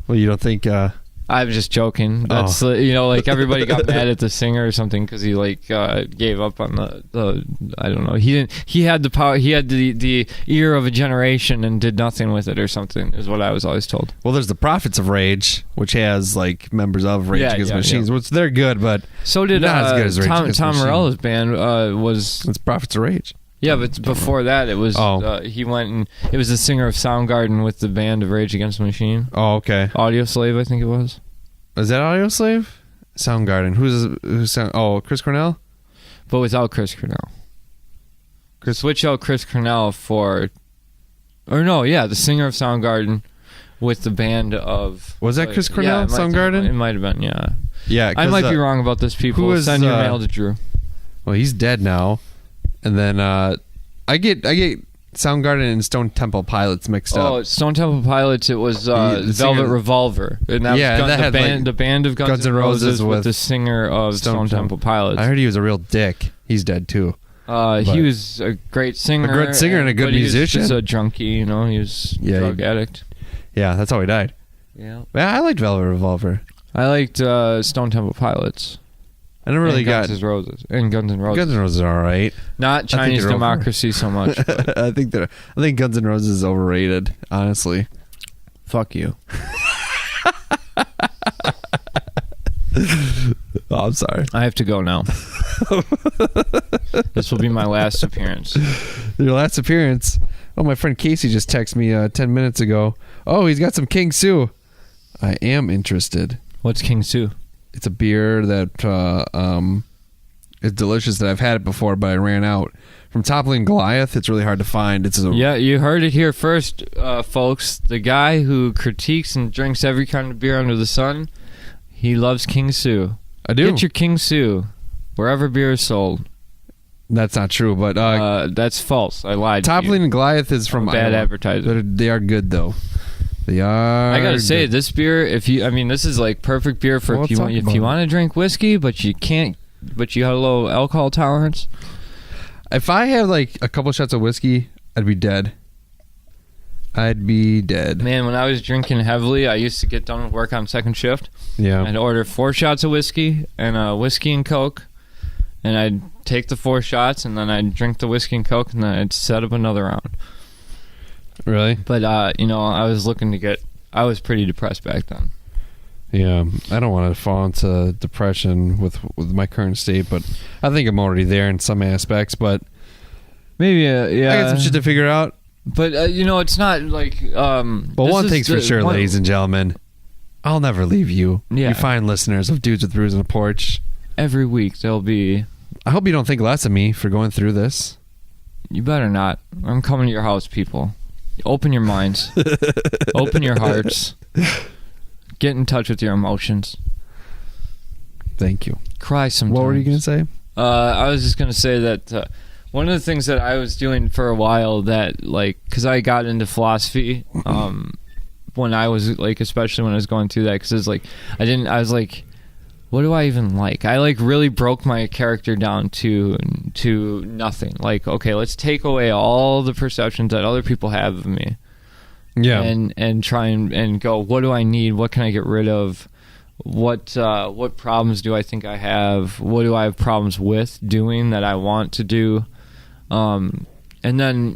Well, you don't think... I'm just joking. That's like everybody got mad at the singer or something because he like gave up on the I don't know. He had the power. He had the ear of a generation and did nothing with it or something. Is what I was always told. Well, there's the Prophets of Rage, which has like members of Rage Against the Machines, which they're good, but so did not as good as Rage Against the Machine. Tom Morello's band was. It's Prophets of Rage. Yeah, but before that, it was he went and it was the singer of Soundgarden with the band of Rage Against the Machine. Oh, okay. Audio Slave, I think it was. Is that Audio Slave? Soundgarden. Who's Chris Cornell? But without Chris Cornell. Switch out Chris Cornell for, the singer of Soundgarden with the band of. Was that Chris Cornell? Soundgarden? It might have been, yeah. Yeah, I might be wrong about this. People send your mail to Drew. Well, he's dead now. And then I get Soundgarden and Stone Temple Pilots mixed up. Oh, Stone Temple Pilots. It was Velvet Revolver, and that was the band of Guns N' Roses with the singer of Stone Temple Pilots. I heard he was a real dick. He's dead too. He was a great singer, and a good musician. He was just a junkie, He was a drug addict. Yeah, that's how he died. Yeah, I liked Velvet Revolver. I liked Stone Temple Pilots. I never really got Guns N' Roses. Guns N' Roses are all right. Not Chinese Democracy so much. But. I think Guns N' Roses is overrated. Honestly, fuck you. Oh, I'm sorry. I have to go now. This will be my last appearance. Your last appearance? Oh, my friend Casey just texted me 10 minutes ago. Oh, he's got some King Sue. I am interested. What's King Sue? It's a beer that is delicious. That I've had it before, but I ran out. From Toppling Goliath, it's really hard to find. Yeah, you heard it here first, folks. The guy who critiques and drinks every kind of beer under the sun, he loves King Sue. I do. Get your King Sue wherever beer is sold. That's not true, but that's false. I lied. Toppling Goliath is from bad Iowa. Advertising. They are good though. They are. I gotta say, this beer. This is like perfect beer for if you want to drink whiskey, but you can't. But you have a low alcohol tolerance. If I had like a couple shots of whiskey, I'd be dead. Man, when I was drinking heavily, I used to get done with work on second shift. Yeah. I'd order 4 shots of whiskey and a whiskey and Coke, and I'd take the 4 shots, and then I'd drink the whiskey and Coke, and then I'd set up another round. Really? But, I was pretty depressed back then. Yeah, I don't want to fall into depression with my current state, but I think I'm already there in some aspects, but maybe, I got some shit to figure out. But, it's not like... But one thing's for sure, ladies and gentlemen, I'll never leave you. Yeah. You fine listeners of Dudes with Brews on a Porch. Every week there'll be... I hope you don't think less of me for going through this. You better not. I'm coming to your house, people. Open your minds. Open your hearts. Get in touch with your emotions. Thank you. Cry sometimes. What were you going to say? I was just going to say that one of the things that I was doing for a while that, like, because I got into philosophy when I was, like, especially when I was going through that, because it's like, I was like, what do I even like? I like really broke my character down to nothing. Like, okay, let's take away all the perceptions that other people have of me. Yeah. And try and go, what do I need? What can I get rid of? What problems do I think I have? What do I have problems with doing that I want to do? And then,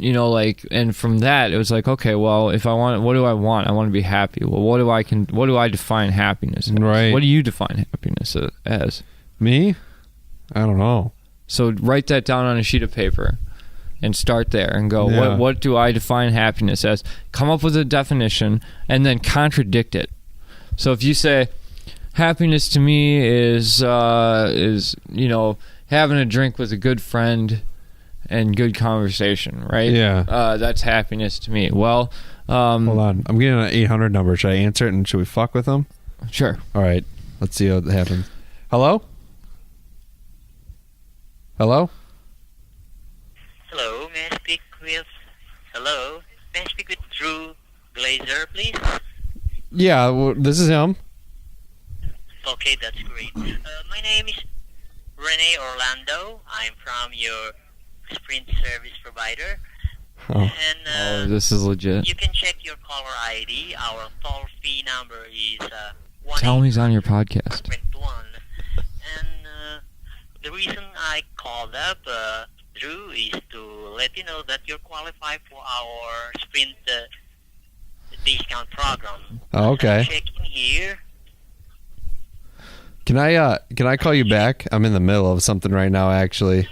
and from that, it was like, okay, well, if I want, what do I want? I want to be happy. Well, what do I define happiness as? Right. What do you define happiness as? Me? I don't know. So write that down on a sheet of paper and start there and go, what do I define happiness as? Come up with a definition and then contradict it. So if you say, happiness to me is having a drink with a good friend and good conversation, right? Yeah. That's happiness to me. Well, hold on. I'm getting an 800 number. Should I answer it and should we fuck with them? Sure. All right. Let's see what happens. Hello? Hello? Hello, may I speak with... Hello? May I speak with Drew Glazer, please? Yeah, well, this is him. Okay, that's great. My name is Rene Orlando. I'm from your Sprint service provider. Oh. And this is legit. you can check your caller ID. Our toll-free number is Tell me he's on your podcast. 1 And the reason I called up, Drew, is to let you know that you're qualified for our Sprint discount program. Oh, okay. I'm checking here. Can I call you back? I'm in the middle of something right now, actually.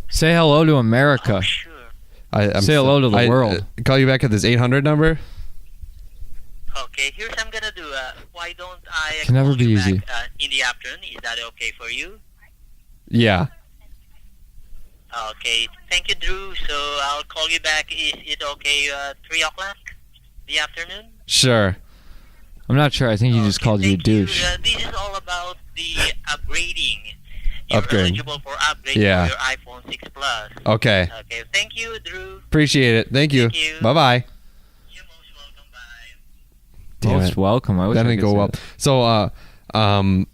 Say hello to America. Oh, sure. Say hello to the world. Call you back at this 800 number? Okay, here's what I'm gonna do. Why don't I Can never call be you easy. back in the afternoon? Is that okay for you? Yeah. Okay, thank you, Drew. So I'll call you back. Is it okay 3 o'clock the afternoon? Sure. I'm not sure. I think he just called you a thank douche. This is all about the upgrading. You're Upgrade. eligible for upgrade Yeah. for your iPhone 6 Plus. Okay. Okay, thank you, Drew. Appreciate it. Thank you. Thank you. Bye-bye. You're most welcome. Bye. Damn Most it. welcome. I wish That I didn't could go say well. that.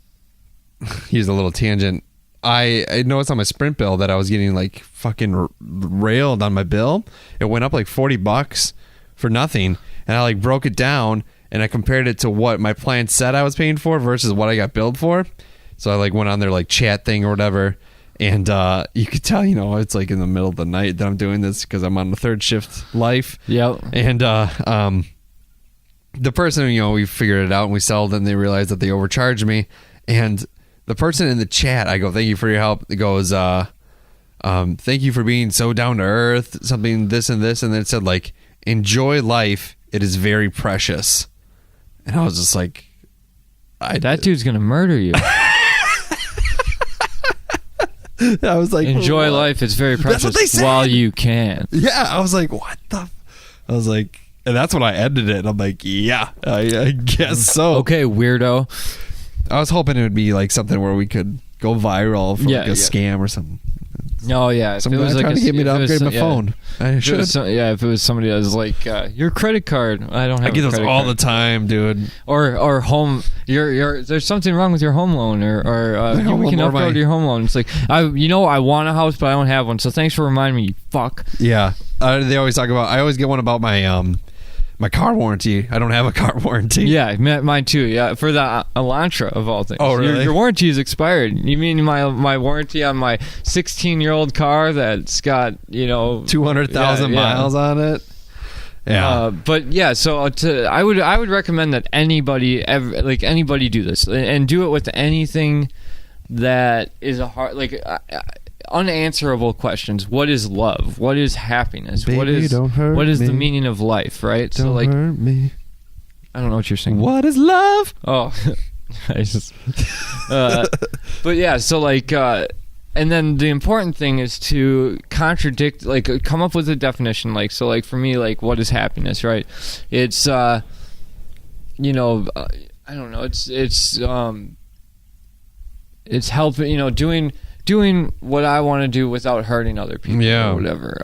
So, here's a little tangent. I noticed on my Sprint bill that I was getting like fucking railed on my bill. It went up like $40 for nothing, and I like broke it down and I compared it to what my plan said I was paying for versus what I got billed for. So I like went on their like chat thing or whatever, and you could tell, it's like in the middle of the night that I'm doing this because I'm on the third shift life. Yep. And the person, we figured it out and we settled, and they realized that they overcharged me. And the person in the chat, I go, thank you for your help. It goes, thank you for being so down to earth, something this and this. And then it said like, enjoy life. It is very precious. And I was just like, That dude's going to murder you. I was like, Enjoy what? life. It's very That's what they precious said. while you can. Yeah. I was like, what the? I was like, and that's when I ended it. I'm like, yeah, I guess so. Okay, weirdo. I was hoping it would be like something where we could go viral for like a scam or something. No, yeah. Some guy trying to get me to upgrade my phone. I should. If it was somebody that was like, your credit card. I don't have. I get a those credit all card. the time, dude. Or home. There's something wrong with your home loan, or we can upload your home loan. It's like I want a house, but I don't have one. So thanks for reminding me. You fuck. Yeah. They always talk about. I always get one about my my car warranty. I don't have a car warranty. Yeah, mine too. Yeah, for the Elantra of all things. Oh, really? Your warranty is expired. You mean my warranty on my 16-year-old car that's got 200,000 miles on it. Yeah. But yeah, so I would recommend that anybody do this and do it with anything that is a hard unanswerable questions. What is love? What is happiness? Baby, don't hurt what is me. the meaning of life? Right? Don't hurt me. I don't know what you're saying. What is love? Oh, I just. But yeah, so and then the important thing is to contradict, come up with a definition. For me, what is happiness? Right? It's I don't know. It's helping. doing what I want to do without hurting other people Yeah. or whatever.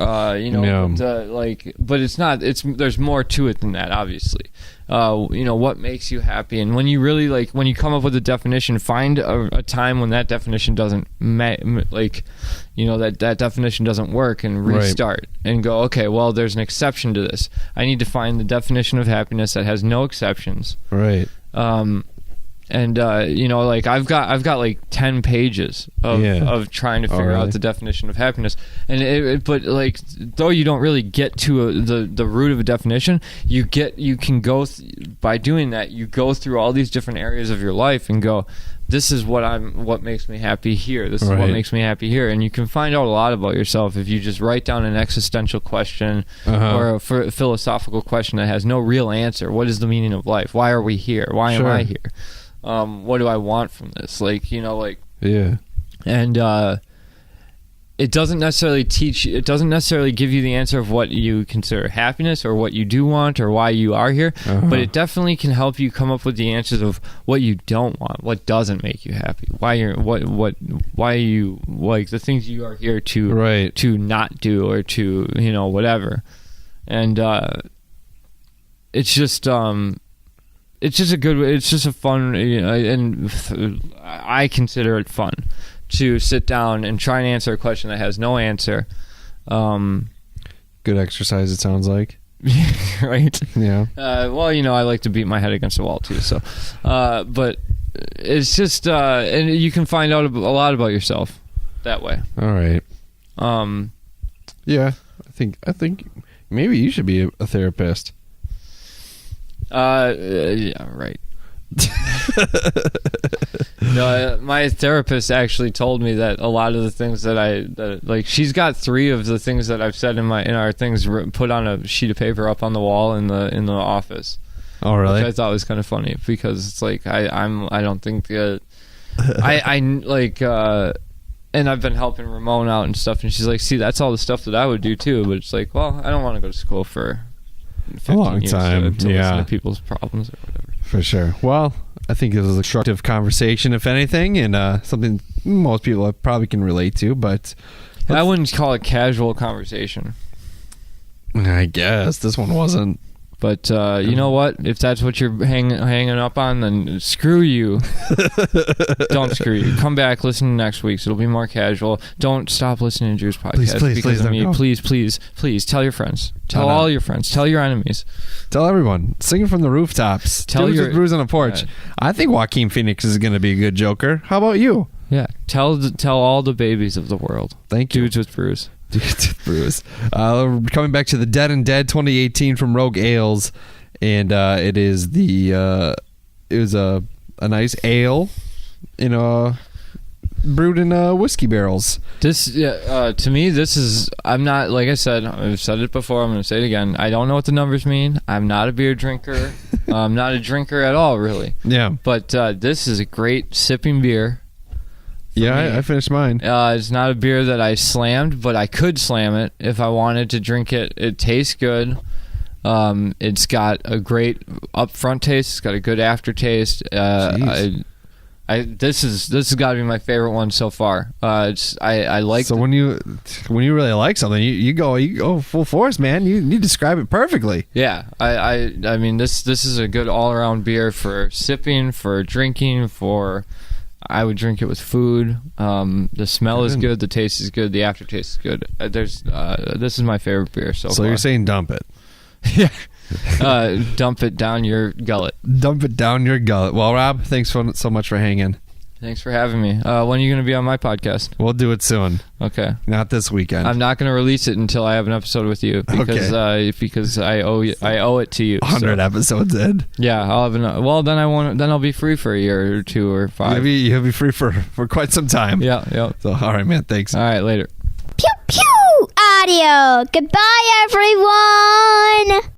But it's not. There's more to it than that, obviously. What makes you happy, and when you really when you come up with a definition, find a time when that definition doesn't that definition doesn't work, and restart and go, okay, well, there's an exception to this. I need to find the definition of happiness that has no exceptions. Right. I've got like 10 pages of trying to figure out the definition of happiness, and though you don't really get to the root of a definition, by doing that, you go through all these different areas of your life and go, this is what makes me happy here. This is what makes me happy here, and you can find out a lot about yourself if you just write down an existential question or a philosophical question that has no real answer. What is the meaning of life? Why are we here? Why am I here? What do I want from this? And it doesn't necessarily give you the answer of what you consider happiness or what you do want or why you are here, but it definitely can help you come up with the answers of what you don't want, what doesn't make you happy, why you the things you are here to not do or to whatever. And it's just a fun, and I consider it fun to sit down and try and answer a question that has no answer. Good exercise, it sounds like. Right? Yeah. I like to beat my head against the wall too. So, but it's just, and you can find out a lot about yourself that way. All right. Yeah, I think maybe you should be a therapist. Yeah, right. No, my therapist actually told me that a lot of the things that she's got 3 of the things that I've said in our things put on a sheet of paper up on the wall in the office. Oh, really? Which I thought was kind of funny because it's like I don't think and I've been helping Ramon out and stuff, and she's like, see, that's all the stuff that I would do too, but it's like, well, I don't want to go to school for 15 a long years time to listen to people's problems or whatever. For sure. Well, I think it was a constructive conversation, if anything, and something most people probably can relate to, but I wouldn't call it casual conversation. I guess this one wasn't. But you know what? If that's what you're hanging up on, then screw you. Don't screw you. Come back, listen to next week's. It'll be more casual. Don't stop listening to Drew's podcast. Please, please tell your friends. Tell all your friends. Tell your enemies. Tell everyone. Sing it from the rooftops. Tell your Brews on a porch. I think Joaquin Phoenix is going to be a good Joker. How about you? Yeah. Tell all the babies of the world. Thank you. Dudes with Brews. Brews. Coming back to the Dead and Dead 2018 from Rogue Ales, and it was a nice ale, brewed in whiskey barrels. This to me, this is, I'm not, like I said, I've said it before, I'm going to say it again. I don't know what the numbers mean. I'm not a beer drinker. I'm not a drinker at all, really. Yeah. But this is a great sipping beer. Yeah, I finished mine. It's not a beer that I slammed, but I could slam it if I wanted to drink it. It tastes good. It's got a great upfront taste. It's got a good aftertaste. This has got to be my favorite one so far. I like. So when you really like something, you go full force, man. You describe it perfectly. Yeah, I mean this is a good all around beer for sipping, for drinking, for. I would drink it with food. The smell is good. The taste is good. The aftertaste is good. This is my favorite beer so far. So you're saying dump it? Yeah. Dump it down your gullet. Dump it down your gullet. Well, Rob, thanks so much for hanging. Thanks for having me. When are you going to be on my podcast? We'll do it soon. Okay. Not this weekend. I'm not going to release it until I have an episode with you because I owe it to you. 100 episodes in. Yeah, I'll have well, then I'll be free for a year or 2 or 5. You'll be free for quite some time. Yeah. So, all right, man. Thanks. All right, later. Pew pew audio. Goodbye, everyone.